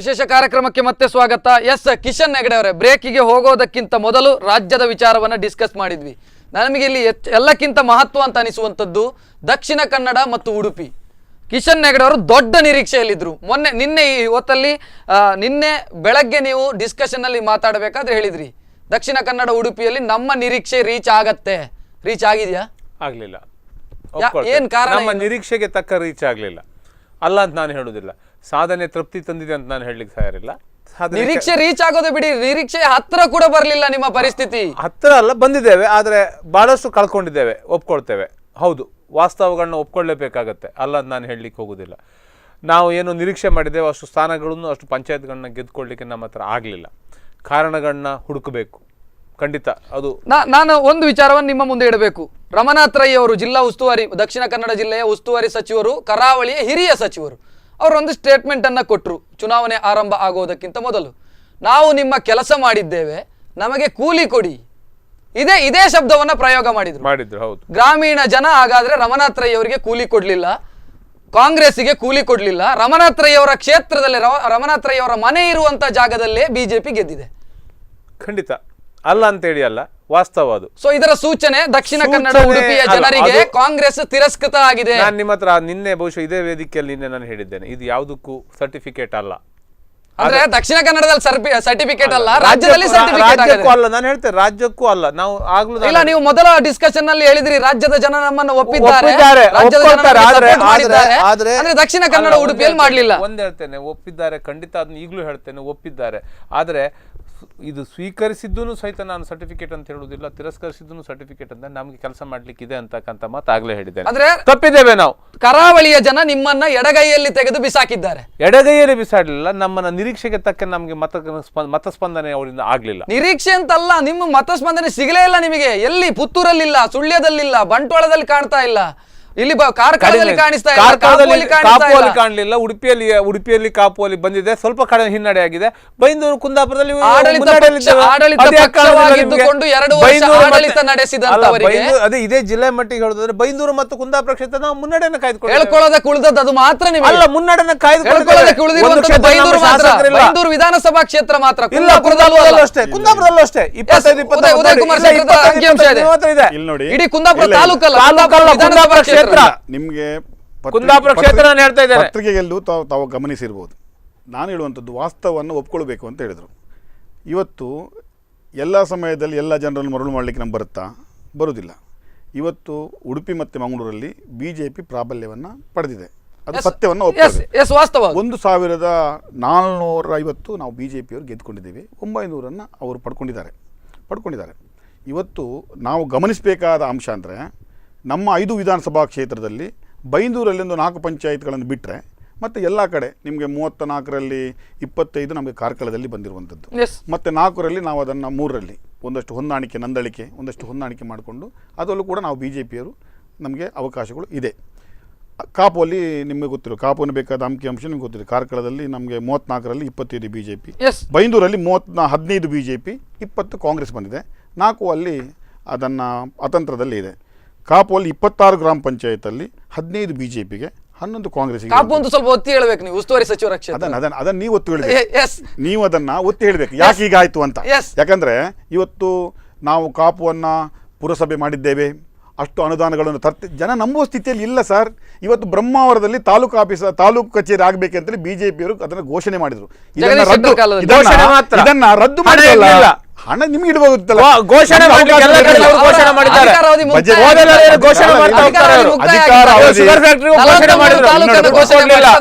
ವಿಶೇಷ ಕಾರ್ಯಕ್ರಮಕ್ಕೆ ಮತ್ತೆ ಸ್ವಾಗತ. ಎಸ್ ಕಿಶನ್ ಹೆಗಡೆ ಅವರೇ, ಬ್ರೇಕಿಗೆ ಹೋಗೋದಕ್ಕಿಂತ ಮೊದಲು ರಾಜ್ಯದ ವಿಚಾರವನ್ನು ಡಿಸ್ಕಸ್ ಮಾಡಿದ್ವಿ. ನಮಗೆ ಇಲ್ಲಿ ಎಲ್ಲಕ್ಕಿಂತ ಮಹತ್ವ ಅಂತ ಅನಿಸುವಂಥದ್ದು ದಕ್ಷಿಣ ಕನ್ನಡ ಮತ್ತು ಉಡುಪಿ. ಕಿಶನ್ ಹೆಗಡೆ ಅವರು ದೊಡ್ಡ ನಿರೀಕ್ಷೆಯಲ್ಲಿದ್ದರು. ನಿನ್ನೆ ಈ ಹೊತ್ತಲ್ಲಿ ನಿನ್ನೆ ಬೆಳಗ್ಗೆ ನೀವು ಡಿಸ್ಕಷನ್ ಅಲ್ಲಿ ಮಾತಾಡಬೇಕಾದ್ರೆ ಹೇಳಿದ್ರಿ ದಕ್ಷಿಣ ಕನ್ನಡ ಉಡುಪಿಯಲ್ಲಿ ನಮ್ಮ ನಿರೀಕ್ಷೆ ರೀಚ್ ಆಗತ್ತೆ. ರೀಚ್ ಆಗಿದೆಯಾ? ಆಗ್ಲಿಲ್ಲ. ಏನ್ ಕಾರಣ? ನಮ್ಮ ನಿರೀಕ್ಷೆಗೆ ತಕ್ಕ ರೀಚ್ ಆಗ್ಲಿಲ್ಲ ಅಲ್ಲ ಅಂತ ನಾನು ಹೇಳುದಿಲ್ಲ. ಸಾಧನೆ ತೃಪ್ತಿ ತಂದಿದೆ ಅಂತ ನಾನು ಹೇಳಲಿಕ್ಕೆ ತಯಾರಿಲ್ಲ. ನಿರೀಕ್ಷೆ ರೀಚ್ ಆಗೋದು ಬಿಡಿ, ನಿರೀಕ್ಷೆ ಹತ್ರ ಕೂಡ ಬರಲಿಲ್ಲ ನಿಮ್ಮ ಪರಿಸ್ಥಿತಿ. ಹತ್ರ ಅಲ್ಲ, ಬಂದಿದ್ದೇವೆ, ಆದ್ರೆ ಬಹಳಷ್ಟು ಕಳ್ಕೊಂಡಿದ್ದೇವೆ, ಒಪ್ಕೊಳ್ತೇವೆ. ಹೌದು, ವಾಸ್ತವಗಳನ್ನ ಒಪ್ಕೊಳ್ಳೇಬೇಕಾಗತ್ತೆ, ಅಲ್ಲ ಅಂತ ನಾನು ಹೇಳಲಿಕ್ಕೆ ಹೋಗುದಿಲ್ಲ. ನಾವು ಏನು ನಿರೀಕ್ಷೆ ಮಾಡಿದ್ದೇವೆ ಅಷ್ಟು ಸ್ಥಾನಗಳನ್ನು ಅಷ್ಟು ಪಂಚಾಯತ್ಗಳನ್ನ ಗೆದ್ದುಕೊಳ್ಳಿಕ್ಕೆ ನಮ್ಮ ಹತ್ರ ಆಗಲಿಲ್ಲ. ಕಾರಣಗಳನ್ನ ಹುಡುಕಬೇಕು ಖಂಡಿತ. ಅದು ನಾನು ಒಂದು ವಿಚಾರವನ್ನು ನಿಮ್ಮ ಮುಂದೆ ಇಡಬೇಕು. ರಮನಾಥ್ ರೈ ಅವರು ಜಿಲ್ಲಾ ಉಸ್ತುವಾರಿ, ದಕ್ಷಿಣ ಕನ್ನಡ ಜಿಲ್ಲೆಯ ಉಸ್ತುವಾರಿ ಸಚಿವರು, ಕರಾವಳಿಯ ಹಿರಿಯ ಸಚಿವರು, ಅವರೊಂದು ಸ್ಟೇಟ್ಮೆಂಟ್ ಅನ್ನ ಕೊಟ್ಟರು ಚುನಾವಣೆ ಆರಂಭ ಆಗೋದಕ್ಕಿಂತ ಮೊದಲು. ನಾವು ನಿಮ್ಮ ಕೆಲಸ ಮಾಡಿದ್ದೇವೆ, ನಮಗೆ ಕೂಲಿ ಕೊಡಿ, ಇದೇ ಶಬ್ದವನ್ನ ಪ್ರಯೋಗ ಮಾಡಿದ್ರು. ಹೌದು. ಗ್ರಾಮೀಣ ಜನ ಹಾಗಾದ್ರೆ ರಮನಾಥ್ ರೈ ಅವರಿಗೆ ಕೂಲಿ ಕೊಡ್ಲಿಲ್ಲ, ಕಾಂಗ್ರೆಸ್ಸಿಗೆ ಕೂಲಿ ಕೊಡ್ಲಿಲ್ಲ. ರಮನಾಥ್ ರೈ ಅವರ ಕ್ಷೇತ್ರದಲ್ಲಿ, ರಮನಾಥ್ ರೈ ಅವರ ಮನೆ ಇರುವಂತ ಜಾಗದಲ್ಲೇ ಬಿಜೆಪಿ ಗೆದ್ದಿದೆ. ಖಂಡಿತ ಅಲ್ಲ ಅಂತೇಳಿ ಅಲ್ಲ, ವಾಸ್ತವ ಅದು. ಸೊ ಇದರ ಸೂಚನೆ ದಕ್ಷಿಣ ಕನ್ನಡ ಉಡುಪಿಯ ಜನರಿಗೆ ಕಾಂಗ್ರೆಸ್ ತಿರಸ್ಕೃತ ಆಗಿದೆ. ನಾನು ನಿಮ್ಮ ಹತ್ರ ನಿನ್ನೆ ಬಹುಶಃ ಇದೇ ವೇದಿಕೆಯಲ್ಲಿ ನಿನ್ನೆ ನಾನು ಹೇಳಿದ್ದೇನೆ, ಇದು ಯಾವುದಕ್ಕೂ ಸರ್ಟಿಫಿಕೇಟ್ ಅಲ್ಲ. ಅಂದ್ರೆ ದಕ್ಷಿಣ ಕನ್ನಡದಲ್ಲಿ ಸರ್ಟಿಫಿಕೇಟ್ ಅಲ್ಲ, ರಾಜ್ಯದಲ್ಲಿ ಸರ್ಟಿಫಿಕೇಟ್ ಅಲ್ಲ. ನಾನು ಹೇಳ್ತೇನೆ ರಾಜ್ಯಕ್ಕೂ ಅಲ್ಲ. ನಾವು ಆಗ್ಲೂ ಇಲ್ಲ, ನೀವು ಮೊದಲ ಡಿಸ್ಕಷನ್ ನಲ್ಲಿ ಹೇಳಿದ್ರಿ ರಾಜ್ಯದ ಜನ ನಮ್ಮನ್ನು ಒಪ್ಪಿದ್ದಾರೆ, ಆದ್ರೆ ದಕ್ಷಿಣ ಕನ್ನಡ ಉಡುಪಿಯಲ್ಲಿ ಮಾಡ್ಲಿಲ್ಲ. ಒಂದ್ ಹೇಳ್ತೇನೆ, ಒಪ್ಪಿದ್ದಾರೆ ಖಂಡಿತ, ಅದನ್ನ ಈಗಲೂ ಹೇಳ್ತೇನೆ, ಒಪ್ಪಿದ್ದಾರೆ. ಆದ್ರೆ ಇದು ಸ್ವೀಕರಿಸಿದ್ದು ಸಹಿತ ನಾನು ಸರ್ಟಿಫಿಕೇಟ್ ಅಂತ ಹೇಳುವುದಿಲ್ಲ, ತಿರಸ್ಕರಿಸಿದ್ದು ಸರ್ಟಿಫಿಕೇಟ್ ಅಂತ ನಮ್ಗೆ ಕೆಲಸ ಮಾಡ್ಲಿಕ್ಕೆ ಇದೆ ಅಂತಕ್ಕಂಥ ಮಾತು ಆಗ್ಲೇ ಹೇಳಿದ್ದೇನೆ. ಆದ್ರೆ ತಪ್ಪಿದ್ದೇವೆ ನಾವು. ಕರಾವಳಿಯ ಜನ ನಿಮ್ಮನ್ನ ಎಡಗೈಯಲ್ಲಿ ತೆಗೆದು ಬಿಸಾಕಿದ್ದಾರೆ. ಎಡಗೈಯಲ್ಲಿ ಬಿಸಾಡಲಿಲ್ಲ, ನಮ್ಮನ್ನ ನಿರೀಕ್ಷೆಗೆ ತಕ್ಕ ನಮ್ಗೆ ಮತಸ್ಪಂದನೆ ಅವರಿಂದ ಆಗ್ಲಿಲ್ಲ. ನಿರೀಕ್ಷೆ ಅಂತಲ್ಲ, ನಿಮ್ಮ ಮತಸ್ಪಂದನೆ ಸಿಗಲೇ ಇಲ್ಲ ನಿಮಗೆ. ಎಲ್ಲಿ? ಪುತ್ತೂರಲ್ಲಿಲ್ಲ, ಸುಳ್ಯದಲ್ಲಿಲ್ಲ, ಬಂಟ್ವಾಳದಲ್ಲಿ ಕಾಣ್ತಾ ಇಲ್ಲ, ಇಲ್ಲಿ ಕಾರ್ಕಳದಲ್ಲಿ ಕಾಣಿಸ್ತಾ ಇಲ್ಲ, ಕಾಣಲಿಲ್ಲ. ಉಡುಪಿಯಲ್ಲಿ ಕಾಪುವಲ್ಲಿ ಬಂದಿದೆ, ಸ್ವಲ್ಪ ಕಡೆ ಹಿನ್ನಡೆ ಆಗಿದೆ. ಬೈಂದೂರು ಕುಂದಾಪುರದಲ್ಲಿ ಅದೇ ಇದೇ ಜಿಲ್ಲೆ ಮಟ್ಟಿಗೆ ಹೇಳೋದಾದ್ರೆ ಬೈಂದೂರು ಮತ್ತು ಕುಂದಾಪುರ ಕ್ಷೇತ್ರ ನಾವು ಮುನ್ನಡೆಯನ್ನು ಕಾಯ್ದುಕೊಳ್ಳೋದಕ್ಕೆ ಅದು ಮಾತ್ರ ಅಲ್ಲ, ಮುನ್ನಡೆಯನ್ನು ಬೈಂದೂರು ವಿಧಾನಸಭಾ ಕ್ಷೇತ್ರ ಮಾತ್ರ, ಅಷ್ಟೇ, ಕುಂದಾಪುರದಲ್ಲೂ ಅಷ್ಟೇ 25 ಇಡೀ ಕುಂದಾಪುರ ತಾಲೂಕಲ್ಲ, ನಿಮಗೆ ಕುಂದಾಪುರ ಕ್ಷೇತ್ರ ಹೇಳ್ತಾ ಇದ್ದಾರೆ. ಪತ್ರಿಕೆಯಲ್ಲೂ ತಾವು ಗಮನಿಸಿರ್ಬೋದು. ನಾನು ಹೇಳುವಂಥದ್ದು ವಾಸ್ತವವನ್ನು ಒಪ್ಕೊಳ್ಬೇಕು ಅಂತ ಹೇಳಿದರು. ಇವತ್ತು ಎಲ್ಲ ಸಮಯದಲ್ಲಿ ಎಲ್ಲ ಜನರನ್ನು ಮರಳು ಮಾಡಲಿಕ್ಕೆ ನಮ್ಗೆ ಬರುವುದಿಲ್ಲ. ಇವತ್ತು ಉಡುಪಿ ಮತ್ತು ಮಂಗಳೂರಲ್ಲಿ BJP ಪ್ರಾಬಲ್ಯವನ್ನು ಪಡೆದಿದೆ, ಅದು ಸತ್ಯವನ್ನು ಒಪ್ಪಿದೆ. 1450 ನಾವು BJPಯವರು ಗೆದ್ದುಕೊಂಡಿದ್ದೇವೆ, 900 ಅವರು ಪಡ್ಕೊಂಡಿದ್ದಾರೆ. ಇವತ್ತು ನಾವು ಗಮನಿಸಬೇಕಾದ ಅಂಶ ಅಂದರೆ, ನಮ್ಮ 5 ವಿಧಾನಸಭಾ ಕ್ಷೇತ್ರದಲ್ಲಿ ಬೈಂದೂರಲ್ಲಿ ಒಂದು 4 ಪಂಚಾಯತ್ಗಳನ್ನು ಬಿಟ್ಟರೆ ಮತ್ತು ಎಲ್ಲ ಕಡೆ ನಿಮಗೆ 34ರಲ್ಲಿ 25 ನಮಗೆ ಕಾರ್ಕಳದಲ್ಲಿ ಬಂದಿರುವಂಥದ್ದು. ಮತ್ತು 4ರಲ್ಲಿ ನಾವು ಅದನ್ನು 3ರಲ್ಲಿ ಒಂದಷ್ಟು ಹೊಂದಾಣಿಕೆ, ನಂದಳಿಕೆ ಒಂದಷ್ಟು ಹೊಂದಾಣಿಕೆ ಮಾಡಿಕೊಂಡು ಅದರಲ್ಲೂ ಕೂಡ ನಾವು BJPಯವರು ನಮಗೆ ಅವಕಾಶಗಳು ಇದೆ. ಕಾಪುವಲ್ಲಿ ನಿಮಗೆ ಗೊತ್ತಿರೋ, ಕಾಪುವಿನ ಬೇಕಾದ ಅಂಶ ನಿಮ್ಗೆ ಗೊತ್ತಿದೆ. ಕಾರ್ಕಳದಲ್ಲಿ ನಮಗೆ 34ರಲ್ಲಿ 25 BJP, ಬೈಂದೂರಲ್ಲಿ 15 BJP, 20 ಕಾಂಗ್ರೆಸ್ ಬಂದಿದೆ. 4 ಅಲ್ಲಿ ಅದನ್ನು ಅತಂತ್ರದಲ್ಲಿ ಇದೆ. ಕಾಪುವಲ್ಲಿ 26 ಗ್ರಾಮ ಪಂಚಾಯತಲ್ಲಿ 15 BJPಗೆ, 11 ಕಾಂಗ್ರೆಸ್ಗೆ. ಕಾಪು ಅಂತ ಸ್ವಲ್ಪ ಒತ್ತಿ ಹೇಳಬೇಕು ನೀವು, ಉಸ್ತುವಾರಿ ಸಚಿವರ ಕ್ಷೇತ್ರ. ಅದನ್ನ ನೀವು ಒತ್ತಿ ಹೇಳಬೇಕು, ನೀವು ಅದನ್ನ ಒತ್ತಿ ಹೇಳಬೇಕು ಯಾಕೆ ಹೀಗಾಯ್ತು ಅಂತ. ಯಾಕಂದ್ರೆ ಇವತ್ತು ನಾವು ಕಾಪುವನ್ನು ಪುರಸಭೆ ಮಾಡಿದ್ದೇವೆ, ಅಷ್ಟು ಅನುದಾನಗಳನ್ನು ಜನ ನಂಬುವ ಸ್ಥಿತಿಯಲ್ಲಿ ಇಲ್ಲ ಸರ್. ಇವತ್ತು ಬ್ರಹ್ಮಾವರದಲ್ಲಿ ತಾಲೂಕು ಕಚೇರಿ ಆಗಬೇಕಂತೇಳಿ BJPಯವರು ಅದನ್ನು ಘೋಷಣೆ ಮಾಡಿದ್ರು. ಇದನ್ನ ರದ್ದು ಮಾಡಿಲ್ಲ. ಹಣ ನಿಮ್ಗೆ ಇಡಬಹುದಿತ್ತಲ್ಲ, ಘೋಷಣೆ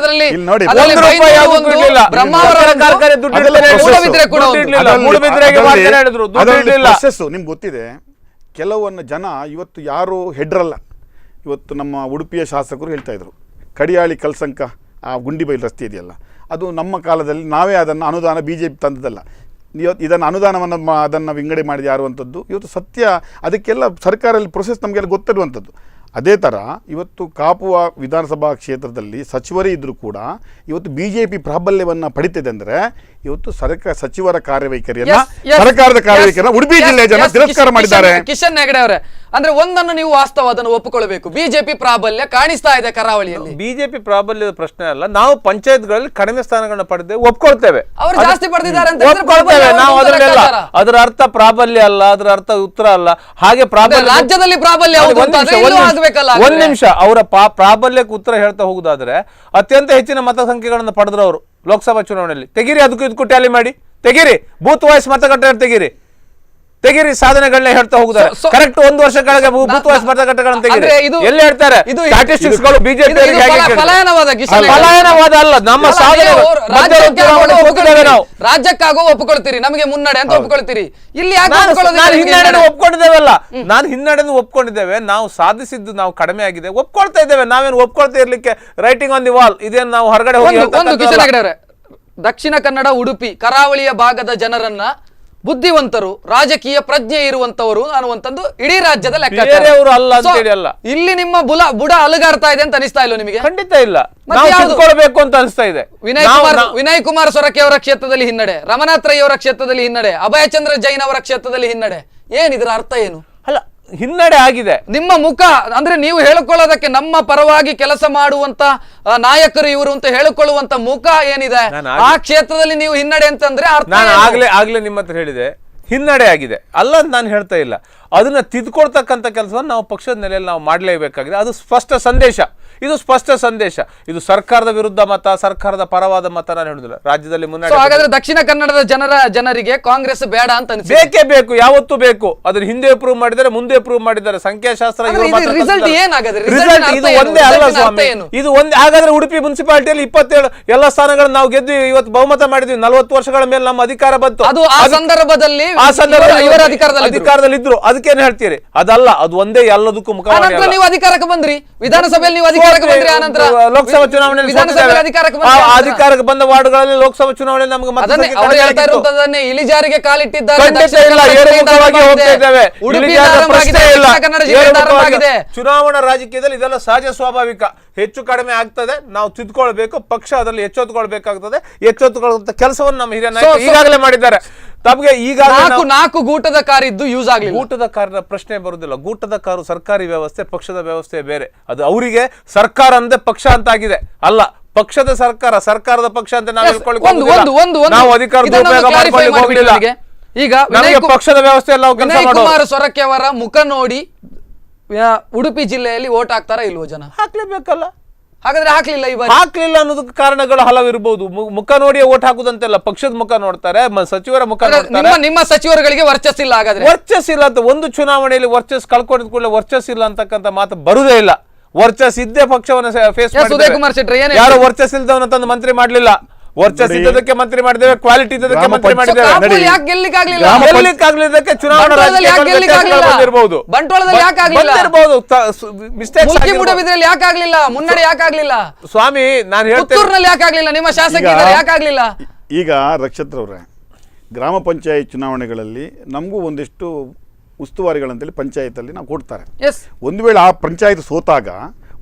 ನಿಮ್ಗೆ ಗೊತ್ತಿದೆ. ಕೆಲವನ್ನ ಜನ ಇವತ್ತು ಯಾರು ಹೆಡ್ರಲ್ಲ. ಇವತ್ತು ನಮ್ಮ ಉಡುಪಿಯ ಶಾಸಕರು ಹೇಳ್ತಾ ಇದ್ರು, ಕಡಿಯಾಳಿ ಕಲ್ಸಂಕ ಆ ಗುಂಡಿಬೈಲ್ ರಸ್ತೆ ಇದೆಯಲ್ಲ, ಅದು ನಮ್ಮ ಕಾಲದಲ್ಲಿ ನಾವೇ ಅದನ್ನು ಅನುದಾನ BJP ತಂದದಲ್ಲ. ಇದನ್ನು ಅನುದಾನವನ್ನು ಅದನ್ನು ವಿಂಗಡಣೆ ಮಾಡಿದ ಯಾರುವಂಥದ್ದು ಇವತ್ತು ಸತ್ಯ. ಅದಕ್ಕೆಲ್ಲ ಸರ್ಕಾರದಲ್ಲಿ ಪ್ರೊಸೆಸ್ ನಮಗೆಲ್ಲ ಗೊತ್ತಿರುವಂಥದ್ದು. ಅದೇ ಥರ ಇವತ್ತು ಕಾಪುವ ವಿಧಾನಸಭಾ ಕ್ಷೇತ್ರದಲ್ಲಿ ಸಚಿವರೇ ಇದ್ದರೂ ಕೂಡ ಇವತ್ತು BJP ಪ್ರಾಬಲ್ಯವನ್ನು ಪಡಿತಿದೆ ಅಂದರೆ ಇವತ್ತು ಸಚಿವರ ಕಾರ್ಯವೈಖರಿಯನ್ನ Yes, yes, ಸರ್ಕಾರದ yes, ಕಾರ್ಯವೈಖರಿಯನ್ನ ಉಡುಪಿ yes, ಜಿಲ್ಲೆಯ ಜನ yes, ತಿರಸ್ಕಾರ ಮಾಡಿದ್ದಾರೆ. ಕಿಶನ್ ಹೆಗಡೆ ಅವರೇ, ಅಂದ್ರೆ ಒಂದನ್ನು ನೀವು ವಾಸ್ತವ ಅದನ್ನು ಒಪ್ಪಿಕೊಳ್ಳಬೇಕು, ಬಿಜೆಪಿ ಪ್ರಾಬಲ್ಯ ಕಾಣಿಸ್ತಾ ಇದೆ ಕರಾವಳಿಯಲ್ಲಿ. ಬಿಜೆಪಿ ಪ್ರಾಬಲ್ಯದ ಪ್ರಶ್ನೆ ಅಲ್ಲ, ನಾವು ಪಂಚಾಯತ್ಗಳಲ್ಲಿ ಕಡಿಮೆ ಸ್ಥಾನಗಳನ್ನ ಪಡೆದೇ ಒಪ್ಕೊಳ್ತೇವೆ. ಅವರು ಜಾಸ್ತಿ ಪಡೆದಿದ್ದಾರೆ ಅಂತ ಹೇಳಿದ್ರೆ ಒಪ್ಕೊಳ್ತೇವೆ ಪ್ರಾಬಲ್ಯ ನಾವು, ಅಂತ ಅದರಲ್ಲೆಲ್ಲ ಲೆಕ್ಕಾಚಾರ. ಅದರ ಅರ್ಥ ಪ್ರಾಬಲ್ಯ ಅಲ್ಲ, ಅದರ ಅರ್ಥ ಉತ್ತರ ಅಲ್ಲ. ಹಾಗೆ ಪ್ರಾಬಲ್ಯ ರಾಜ್ಯದಲ್ಲಿ ಪ್ರಾಬಲ್ಯ ಯಾವುದು ಅಂತ ಅದೇ ಇಲ್ಲೂ ಆಗ್ಬೇಕಲ್ಲ. ಒಂದ್ ನಿಮಿಷ, ಅವರ ಪ್ರಾಬಲ್ಯಕ್ಕೆ ಉತ್ತರ ಹೇಳ್ತಾ ಹೋಗುದಾದ್ರೆ ಅತ್ಯಂತ ಹೆಚ್ಚಿನ ಮತ ಸಂಖ್ಯೆಗಳನ್ನು ಪಡೆದ್ರು ಅವರು ಲೋಕಸಭಾ ಚುನಾವಣೆಯಲ್ಲಿ. ತೆಗೀರಿ, ಅದಕ್ಕೂ ಇದಕ್ಕೂ ಟ್ಯಾಲಿ ಮಾಡಿ, ತೆಗೀರಿ, ಬೂತ್ ವಾಯ್ಸ್ ಮತಗಟ್ಟೆ ತೆಗೀರಿ ಸಾಧನೆಗಳನ್ನ ಹೇಳ್ತಾ ಹೋಗುತ್ತಾರೆ. ಕರೆಕ್ಟ್ 1 ವರ್ಷ ಕೆಳಗೆ ಬೂತ್ ವಾಯ್ಸ್ ಮತಗಟ್ಟೆಗಳನ್ನು ತೆಗೀರಿ. ಎಲ್ಲಿ ಹೇಳ್ತಾರೆ ಸ್ಟ್ಯಾಟಿಸ್ಟಿಕ್ಸ್ಗಳು ಬಿಜೆಪಿ ಪಲಾಯನವಾದ ಅಲ್ಲ, ನಮ್ಮ ಸಾಧನೆ ನಾವು ರಾಜ್ಯಕ್ಕಾಗೋ ಒಪ್ಪಿಕೊಳ್ತೀರಿ, ನಮಗೆ ಮುನ್ನಡೆ ಅಂತ ಒಪ್ಪಿಕೊಳ್ತೀರಿ. ಇಲ್ಲಿ ಒಪ್ಕೊಂಡಿದ್ದೇವಲ್ಲ, ನಾನು ಹಿನ್ನಡೆಯನ್ನು ಒಪ್ಕೊಂಡಿದ್ದೇವೆ. ನಾವು ಸಾಧಿಸಿದ್ದು ನಾವು ಕಡಿಮೆ ಆಗಿದೆ, ಒಪ್ಕೊಳ್ತಾ ಇದ್ದೇವೆ. ನಾವೇನು ಒಪ್ಕೊಳ್ತಾ ಇರ್ಲಿಕ್ಕೆ ರೈಟಿಂಗ್ ಆನ್ ದಿ ವಾಲ್ ಇದೇನು ನಾವು ಹೊರಗಡೆ ಹೋಗಿ ಕಿಶನ್ ಹೆಗಡೆ ಅವರೇ, ದಕ್ಷಿಣ ಕನ್ನಡ, ಉಡುಪಿ, ಕರಾವಳಿಯ ಭಾಗದ ಜನರನ್ನ ಬುದ್ಧಿವಂತರು, ರಾಜಕೀಯ ಪ್ರಜ್ಞೆ ಇರುವಂತವರು ಅನ್ನುವಂಥದ್ದು ಇಡೀ ರಾಜ್ಯದ ಲೆಕ್ಕಾಚಾರ. ಇಲ್ಲಿ ನಿಮ್ಮ ಬುಡ ಅಲುಗಾಡ್ತಾ ಇದೆ ಅಂತ ಅನಿಸ್ತಾ ಇಲ್ಲ ನಿಮಗೆ? ಖಂಡಿತ ಇಲ್ಲ, ನಾವು ತಿಳ್ಕೊಳ್ಬೇಕು ಅಂತ ಅನಿಸ್ತಾ ಇದೆ. ವಿನಯ್ ಕುಮಾರ್ ಸೊರಕೆ ಅವರ ಕ್ಷೇತ್ರದಲ್ಲಿ ಹಿನ್ನಡೆ, ರಮನಾಥ್ ರೈ ಅವರ ಕ್ಷೇತ್ರದಲ್ಲಿ ಹಿನ್ನಡೆ, ಅಭಯಚಂದ್ರ ಜೈನ್ ಅವರ ಕ್ಷೇತ್ರದಲ್ಲಿ ಹಿನ್ನಡೆ. ಏನಿದ್ರ ಅರ್ಥ ಏನು? ಅಲ್ಲ, ಹಿನ್ನಡೆ ಆಗಿದೆ. ನಿಮ್ಮ ಮುಖ ಅಂದ್ರೆ ನೀವು ಹೇಳಿಕೊಳ್ಳೋದಕ್ಕೆ ನಮ್ಮ ಪರವಾಗಿ ಕೆಲಸ ಮಾಡುವಂತ ನಾಯಕರು ಇವರು ಅಂತ ಹೇಳಿಕೊಳ್ಳುವಂತ ಮುಖ ಏನಿದೆ, ಆ ಕ್ಷೇತ್ರದಲ್ಲಿ ನೀವು ಹಿನ್ನಡೆ ಅಂತಂದ್ರೆ ನಾನು ಆಗ್ಲೇ ನಿಮ್ಮ ಹತ್ರ ಹೇಳಿದೆ, ಹಿನ್ನಡೆ ಆಗಿದೆ ಅಲ್ಲ ಅಂತ ನಾನು ಹೇಳ್ತಾ ಇಲ್ಲ. ಅದನ್ನ ತಿದ್ಕೊಳ್ತಕ್ಕಂಥ ಕೆಲಸವನ್ನು ನಾವು ಪಕ್ಷದ ನೆಲೆಯಲ್ಲಿ ನಾವು ಮಾಡಲೇಬೇಕಾಗಿದೆ. ಅದು ಸ್ಪಷ್ಟ ಸಂದೇಶ, ಇದು ಸ್ಪಷ್ಟ ಸಂದೇಶ. ಇದು ಸರ್ಕಾರದ ವಿರುದ್ಧ ಮತ, ಸರ್ಕಾರದ ಪರವಾದ ಮತ ನಾನು ಹೇಳುದಿಲ್ಲ. ರಾಜ್ಯದಲ್ಲಿ ಮುನ್ನಡೆ. ಹಾಗಾದ್ರೆ ದಕ್ಷಿಣ ಕನ್ನಡದ ಜನರಿಗೆ ಕಾಂಗ್ರೆಸ್ ಬೇಡ ಅಂತ ಅನಿಸುತ್ತೆ? ಬೇಕೇ ಬೇಕು, ಯಾವತ್ತೂ ಬೇಕು. ಅದನ್ನ ಹಿಂದೆ ಪ್ರೂವ್ ಮಾಡಿದ್ದಾರೆ, ಮುಂದೆ ಪ್ರೂವ್ ಮಾಡಿದ್ದಾರೆ. ಸಂಖ್ಯಾಶಾಸ್ತ್ರ ರಿಸಲ್ಟ್ ಏನಾಗುತ್ತೆ? ರಿಸಲ್ಟ್ ಇದು ಒಂದೇ ಅಲ್ಲ ಸ್ವಾಮಿ, ಇದು ಒಂದೇ. ಹಾಗಾದ್ರೆ ಉಡುಪಿ ಮುನ್ಸಿಪಾಲಿಟಿಯಲ್ಲಿ 27 ಎಲ್ಲ ಸ್ಥಾನಗಳನ್ನು ನಾವು ಗೆದ್ದು ಇವತ್ತು ಬಹುಮತ ಮಾಡಿದ್ವಿ. 40 ವರ್ಷಗಳ ಮೇಲೆ ನಮ್ಮ ಅಧಿಕಾರ ಬಂತು. ಅದು ಆ ಸಂದರ್ಭದಲ್ಲಿ ಅಧಿಕಾರದಲ್ಲಿ ಇದ್ರು. ಅದಕ್ಕೇನ್ ಹೇಳ್ತೀರಿ? ಅದಲ್ಲ, ಅದು ಒಂದೇ ಎಲ್ಲದಕ್ಕೂ ಮುಖವಾಣಿ. ನೀವು ಅಧಿಕಾರಕ್ಕೆ ಬಂದ್ರಿ, ವಿಧಾನಸಭೆಯಲ್ಲಿ ನೀವು ಅಧಿಕಾರಕ್ಕೆ ಬಂದ್ರಿ, ಆನಂತರ ಲೋಕಸಭಾ ಚುನಾವಣೆಯಲ್ಲಿ ಅಧಿಕಾರಕ್ಕೆ ಬಂದ ವಾರ್ಡ್ಗಳಲ್ಲಿ ಲೋಕಸಭಾ ಚುನಾವಣೆಯಲ್ಲಿ ನಮಗೆ ಇಳಿಜಾರಿಗೆ ಕಾಲಿಟ್ಟಿದ್ದಾರೆ. ಚುನಾವಣಾ ರಾಜಕೀಯದಲ್ಲಿ ಇದೆಲ್ಲ ಸಹಜ, ಸ್ವಾಭಾವಿಕ. ಹೆಚ್ಚು ಕಡಿಮೆ ಆಗ್ತದೆ, ನಾವು ತಿದ್ಕೊಳ್ಬೇಕು. ಪಕ್ಷ ಅದರಲ್ಲಿ ಎಚ್ಚೆತ್ತುಕೊಳ್ಬೇಕಾಗ್ತದೆ. ಎಚ್ಚೆತ್ತುಕೊಳ್ಳುವಂತ ಕೆಲಸವನ್ನು ನಮ್ಮ ಹಿರಿಯ ನಾಯಕರು ಈಗಾಗಲೇ ಮಾಡಿದ್ದಾರೆ. ತಮಗೆ ಈಗ 4 ಗೂಟದ ಕಾರ್ ಇದ್ದು ಯೂಸ್ ಆಗಲಿ. ಗೂಟದ ಕಾರಿನ ಪ್ರಶ್ನೆ ಬರುವುದಿಲ್ಲ. ಗೂಟದ ಕಾರು ಸರ್ಕಾರಿ ವ್ಯವಸ್ಥೆ, ಪಕ್ಷದ ವ್ಯವಸ್ಥೆ ಬೇರೆ. ಅದು ಅವರಿಗೆ ಸರ್ಕಾರ ಅಂದೇ ಪಕ್ಷ ಅಂತ ಆಗಿದೆ. ಅಲ್ಲ, ಪಕ್ಷದ ಸರ್ಕಾರ, ಸರ್ಕಾರದ ಪಕ್ಷ ಅಂತ ನಾವು ನಾವು ಅಧಿಕಾರ ಹೋಗಲಿಲ್ಲ. ಈಗ ಪಕ್ಷದ ವ್ಯವಸ್ಥೆ ಎಲ್ಲ ವಿನಯ್ ಕುಮಾರ್ ಸೊರಕೆ ಅವರ ಮುಖ ನೋಡಿ ಉಡುಪಿ ಜಿಲ್ಲೆಯಲ್ಲಿ ವೋಟ್ ಹಾಕ್ತಾರಾ ಇಲ್ವೋ ಜನ? ಹಾಕ್ಲೇಬೇಕಲ್ಲ. ಹಾಗಾದ್ರೆ ಹಾಕ್ಲಿಲ್ಲ. ಹಾಕ್ಲಿಲ್ಲ ಅನ್ನೋದಕ್ಕೆ ಕಾರಣಗಳು ಹಲವಿರಬಹುದು. ಮುಖ ನೋಡಿ ಓಟ್ ಹಾಕುದಂತೆಲ್ಲ, ಪಕ್ಷದ ಮುಖ ನೋಡ್ತಾರೆ, ಸಚಿವರ ಮುಖ ನೋಡ್ತಾರೆ. ನಿಮ್ಮ ಸಚಿವರುಗಳಿಗೆ ವರ್ಚಸ್ಸಿಲ್ಲ. ಹಾಗಾದ್ರೆ ವರ್ಚಸ್ಸಿಲ್ಲ ಅಂತ ಒಂದು ಚುನಾವಣೆಯಲ್ಲಿ ವರ್ಚಸ್ ಕಳ್ಕೊಂಡಿದ ಕೂಡಲೇ ವರ್ಚಸ್ಸಿಲ್ಲ ಅಂತಕ್ಕಂಥ ಮಾತು ಬರುದೇ ಇಲ್ಲ. ವರ್ಚಸ್ ಇದ್ದೇ ಪಕ್ಷವನ್ನು ಫೇಸ್ ಮಾಡಿದ್ದಾರೆ. ಯಾರು ವರ್ಚಸ್ ಇಲ್ದವನ್ನ ತಂದು ಮಂತ್ರಿ ಮಾಡ್ಲಿಲ್ಲ. ವರ್ಚಸ್ ಇದ್ದದಕ್ಕೆ ಮಂತ್ರಿ ಮಾಡಿದ್ದೇವೆ, ಕ್ವಾಲಿಟಿ ಇದ್ದದಕ್ಕೆ ಮಂತ್ರಿ ಮಾಡಿದ್ದೇವೆ. ಚುನಾವಣಾ ಮುನ್ನಡೆ ಯಾಕಾಗ್ಲಿಲ್ಲ ಸ್ವಾಮಿ? ನಾನು ಹೇಳ್ತೇನೆ, ಯಾಕಾಗ್ಲಿಲ್ಲ? ನಿಮ್ಮ ಶಾಸಕ ಯಾಕಾಗ್ಲಿಲ್ಲ? ಈಗ ರಕ್ಷತ್ರವ್ರೆ, ಗ್ರಾಮ ಪಂಚಾಯತ್ ಚುನಾವಣೆಗಳಲ್ಲಿ ನಮಗೂ ಒಂದಿಷ್ಟು ಉಸ್ತುವಾರಿಗಳಂತೇಳಿ ಪಂಚಾಯತಲ್ಲಿ ನಾವು ಕೊಡ್ತಾರೆ. ಒಂದು ವೇಳೆ ಆ ಪಂಚಾಯತ್ ಸೋತಾಗ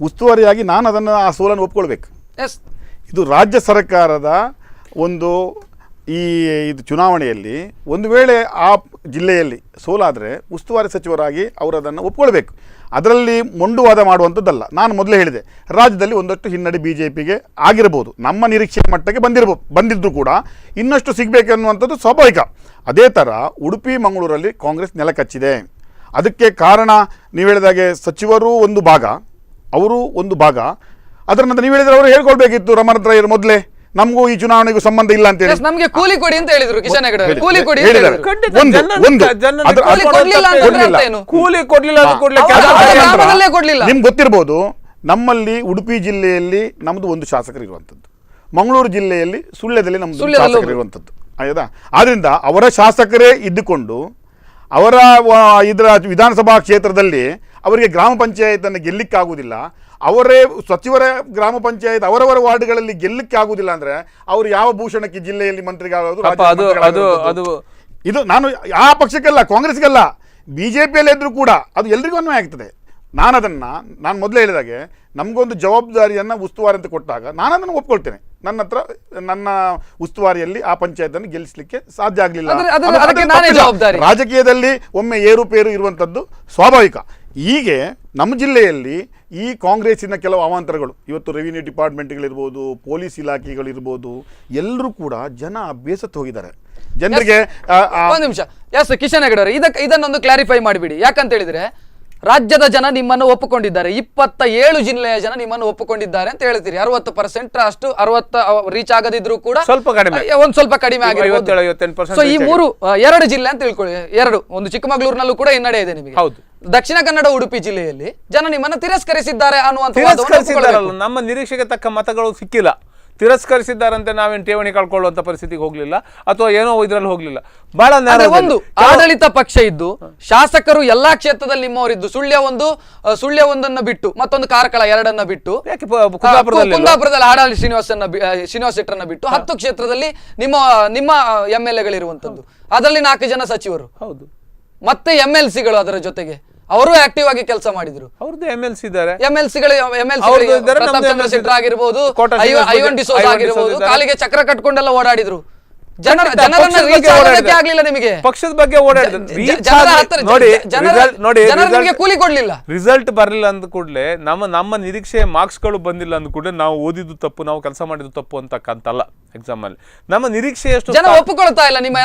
ಉಸ್ತುವಾರಿಯಾಗಿ ನಾನು ಅದನ್ನು ಆ ಸೋಲನ್ನು ಒಪ್ಕೊಳ್ಬೇಕು. ಇದು ರಾಜ್ಯ ಸರ್ಕಾರದ ಒಂದು ಇದು ಚುನಾವಣೆಯಲ್ಲಿ ಒಂದು ವೇಳೆ ಆ ಜಿಲ್ಲೆಯಲ್ಲಿ ಸೋಲಾದರೆ ಉಸ್ತುವಾರಿ ಸಚಿವರಾಗಿ ಅವರು ಅದನ್ನು ಒಪ್ಕೊಳ್ಬೇಕು. ಅದರಲ್ಲಿ ಮೊಂಡುವಾದ ಮಾಡುವಂಥದ್ದಲ್ಲ. ನಾನು ಮೊದಲೇ ಹೇಳಿದೆ, ರಾಜ್ಯದಲ್ಲಿ ಒಂದಷ್ಟು ಹಿನ್ನಡೆ BJPಗೆ ಆಗಿರ್ಬೋದು. ನಮ್ಮ ನಿರೀಕ್ಷೆ ಮಟ್ಟಕ್ಕೆ ಬಂದಿದ್ದರೂ ಕೂಡ ಇನ್ನಷ್ಟು ಸಿಗಬೇಕನ್ನುವಂಥದ್ದು ಸ್ವಾಭಾವಿಕ. ಅದೇ ಥರ ಉಡುಪಿ ಮಂಗಳೂರಲ್ಲಿ ಕಾಂಗ್ರೆಸ್ ನೆಲಕಚ್ಚಿದೆ. ಅದಕ್ಕೆ ಕಾರಣ ನೀವು ಹೇಳಿದಾಗೆ ಸಚಿವರು ಒಂದು ಭಾಗ, ಅವರು ಒಂದು ಭಾಗ. ಅದರ ನಂತರ ನೀವು ಹೇಳಿದ್ರೆ ಅವರು ಹೇಳ್ಕೊಳ್ಬೇಕಿತ್ತು, ರಮನಾಥ್ ರೈ ಮೊದಲೇ ನಮಗೂ ಈ ಚುನಾವಣೆಗೂ ಸಂಬಂಧ ಇಲ್ಲ ಅಂತ ಹೇಳಿ ನಮಗೆ ಕೂಲಿ ಕೊಡಿ ಅಂತ ಹೇಳಿದ್ರು. ಕಿಶನ್ ಹೆಗಡೆ ಕೂಲಿ ಕೊಡಿ ನಿಮ್ಗೆ ಗೊತ್ತಿರ್ಬೋದು, ನಮ್ಮಲ್ಲಿ ಉಡುಪಿ ಜಿಲ್ಲೆಯಲ್ಲಿ ನಮ್ದು ಒಂದು ಶಾಸಕರು ಇರುವಂಥದ್ದು, ಮಂಗಳೂರು ಜಿಲ್ಲೆಯಲ್ಲಿ ಸುಳ್ಯದಲ್ಲಿ ನಮ್ದು ಶಾಸಕರು ಇರುವಂಥದ್ದು. ಆಯ್ತಾ? ಆದ್ರಿಂದ ಅವರ ಶಾಸಕರೇ ಇದ್ದುಕೊಂಡು ಅವರ ಇದರ ವಿಧಾನಸಭಾ ಕ್ಷೇತ್ರದಲ್ಲಿ ಅವರಿಗೆ ಗ್ರಾಮ ಪಂಚಾಯತನ್ನು ಗೆಲ್ಲಿಕ್ಕಾಗುವುದಿಲ್ಲ. ಅವರೇ ಸಚಿವರ ಗ್ರಾಮ ಪಂಚಾಯತ್ ಅವರವರ ವಾರ್ಡ್ಗಳಲ್ಲಿ ಗೆಲ್ಲಕ್ಕೆ ಆಗುದಿಲ್ಲ ಅಂದ್ರೆ ಅವರು ಯಾವ ಭೂಷಣಕ್ಕೆ ಜಿಲ್ಲೆಯಲ್ಲಿ ಮಂತ್ರಿಗಳಾಗೋದು? ಇದು ನಾನು ಆ ಪಕ್ಷಕ್ಕೆಲ್ಲ, ಕಾಂಗ್ರೆಸ್ಗೆಲ್ಲ, BJPಯಲ್ಲಿ ಇದ್ರೂ ಕೂಡ ಅದು ಎಲ್ರಿಗೂ ಅನ್ವಯ ಆಗ್ತದೆ. ನಾನು ಮೊದಲೇ ಹೇಳಿದಾಗೆ ನಮಗೊಂದು ಜವಾಬ್ದಾರಿಯನ್ನು ಉಸ್ತುವಾರಿ ಅಂತ ಕೊಟ್ಟಾಗ ನಾನು ಅದನ್ನು ಒಪ್ಕೊಳ್ತೇನೆ. ನನ್ನ ಉಸ್ತುವಾರಿಯಲ್ಲಿ ಆ ಪಂಚಾಯತನ್ನು ಗೆಲ್ಲಿಸಲಿಕ್ಕೆ ಸಾಧ್ಯ ಆಗಲಿಲ್ಲ. ಅದಕ್ಕೆ ನಾನೇ ಜವಾಬ್ದಾರಿ. ರಾಜಕೀಯದಲ್ಲಿ ಒಮ್ಮೆ ಏರುಪೇರು ಇರುವಂಥದ್ದು ಸ್ವಾಭಾವಿಕ. ಹೀಗೆ ನಮ್ಮ ಜಿಲ್ಲೆಯಲ್ಲಿ ಈ ಕಾಂಗ್ರೆಸ್ಸಿನ ಕೆಲವು ಅವಾಂತರಗಳು, ಇವತ್ತು ರೆವಿನ್ಯೂ ಡಿಪಾರ್ಟ್ಮೆಂಟ್ಗಳಿರ್ಬೋದು, ಪೊಲೀಸ್ ಇಲಾಖೆಗಳಿರ್ಬೋದು, ಎಲ್ಲರೂ ಕೂಡ ಜನ ಬೇಸತ್ತು ಹೋಗಿದ್ದಾರೆ. ಜನರಿಗೆ ಒಂದು ನಿಮಿಷ. ಎಸ್ ಕಿಶನ್ ಹೆಗಡೆ ಅವರೇ, ಇದನ್ನೊಂದು ಕ್ಲಾರಿಫೈ ಮಾಡಿಬಿಡಿ. ಯಾಕಂತ ಹೇಳಿದ್ರೆ ರಾಜ್ಯದ ಜನ ನಿಮ್ಮನ್ನು ಒಪ್ಪಿಕೊಂಡಿದ್ದಾರೆ, 27 ಜಿಲ್ಲೆಯ ಜನ ನಿಮ್ಮನ್ನು ಒಪ್ಪಿಕೊಂಡಿದ್ದಾರೆ ಅಂತ ಹೇಳ್ತೀರಿ. 60% ಅಷ್ಟು 60 ರೀಚ್ ಆಗದಿದ್ರು ಕೂಡ ಸ್ವಲ್ಪ ಕಡಿಮೆ, ಒಂದ್ ಸ್ವಲ್ಪ ಕಡಿಮೆ ಆಗಿರ್ಬೋದು. ಸೊ ಈ 2 ಜಿಲ್ಲೆ ಅಂತ ತಿಳ್ಕೊಳ್ಳಿ. 2 ಒಂದು ಚಿಕ್ಕಮಗಳೂರಿನಲ್ಲೂ ಕೂಡ ಹಿನ್ನಡೆ ಇದೆ ನಿಮಗೆ. ಹೌದು. ದಕ್ಷಿಣ ಕನ್ನಡ ಉಡುಪಿ ಜಿಲ್ಲೆಯಲ್ಲಿ ಜನ ನಿಮ್ಮನ್ನು ತಿರಸ್ಕರಿಸಿದ್ದಾರೆ ಅನ್ನುವಂತ ನಮ್ಮ ನಿರೀಕ್ಷೆಗೆ ತಕ್ಕ ಮತಗಳು ಸಿಕ್ಕಿಲ್ಲ. ತಿರಸ್ಕರಿಸಿದ್ದಾರಂತೆ ನಾವೇನು ಠೇವಣಿ ಕಳ್ಕೊಳ್ಳುವಂತ ಪರಿಸ್ಥಿತಿಗೆ ಹೋಗ್ಲಿಲ್ಲ, ಅಥವಾ ಏನೋ ಇದ್ರಲ್ಲಿ ಹೋಗ್ಲಿಲ್ಲ. ಬಹಳ ಒಂದು ಆಡಳಿತ ಪಕ್ಷ ಇದ್ದು ಶಾಸಕರು ಎಲ್ಲಾ ಕ್ಷೇತ್ರದಲ್ಲಿ ನಿಮ್ಮವರಿದ್ದು, ಸುಳ್ಯ ಒಂದನ್ನ ಬಿಟ್ಟು ಮತ್ತೊಂದು ಕಾರ್ಕಳ 2 ಬಿಟ್ಟು, ಕುಂದಾಪುರದಲ್ಲಿ ಆಡಳಿತ ಶ್ರೀನಿವಾಸ್ ಶೆಟ್ಟರನ್ನ ಬಿಟ್ಟು 10 ಕ್ಷೇತ್ರದಲ್ಲಿ ನಿಮ್ಮ MLA ಗಳಿರುವಂತದ್ದು. ಅದರಲ್ಲಿ 4 ಜನ ಸಚಿವರು, ಹೌದು, ಮತ್ತೆ MLCಗಳು ಅದರ ಜೊತೆಗೆ ಅವರು ಆಕ್ಟಿವ್ ಆಗಿ ಕೆಲಸ ಮಾಡಿದ್ರು. ಅವ್ರದ್ದು MLC ಇದ್ದಾರೆ, ಪ್ರತಾಪ್ ಚಂದ್ರಶೆಟ್ಟರ್ ಆಗಿರ್ಬೋದು, ಐವನ್ ಡಿಸೋಜ ಆಗಿರ್ಬೋದು, ಕಾಲಿಗೆ ಚಕ್ರ ಕಟ್ಕೊಂಡೆಲ್ಲ ಓಡಾಡಿದ್ರು. ಜನರನ್ನ ರೀಚ್ ಆಗೋದಕ್ಕೆ ಆಗ್ಲಿಲ್ಲ ನಿಮಗೆ. ಪಕ್ಷದ ಬಗ್ಗೆ ನಿಮಗೆ ಕೂಲಿ ಕೊಡ್ಲಿಲ್ಲ, ರಿಸಲ್ಟ್ ಬರಲಿಲ್ಲ ಅಂದ ಕೂಡಲೇ ನಮ್ಮ ನಿರೀಕ್ಷೆ ಮಾರ್ಕ್ಸ್ ಗಳು ಬಂದಿಲ್ಲ ಅಂದ ಕೂಡಲೇ ನಾವು ಓದಿದ್ದು ತಪ್ಪು, ನಾವು ಕೆಲಸ ಮಾಡಿದ್ದು ತಪ್ಪು ಅಂತಕ್ಕಂತಲ್ಲ. ಎಕ್ಸಾಮ್ ಅಲ್ಲಿ ನಮ್ಮ ನಿರೀಕ್ಷೆ ಎಷ್ಟು ಜನ ಒಪ್ಪಿಕೊಳ್ತಾ ಇಲ್ಲ. ನಿಮ್ಮ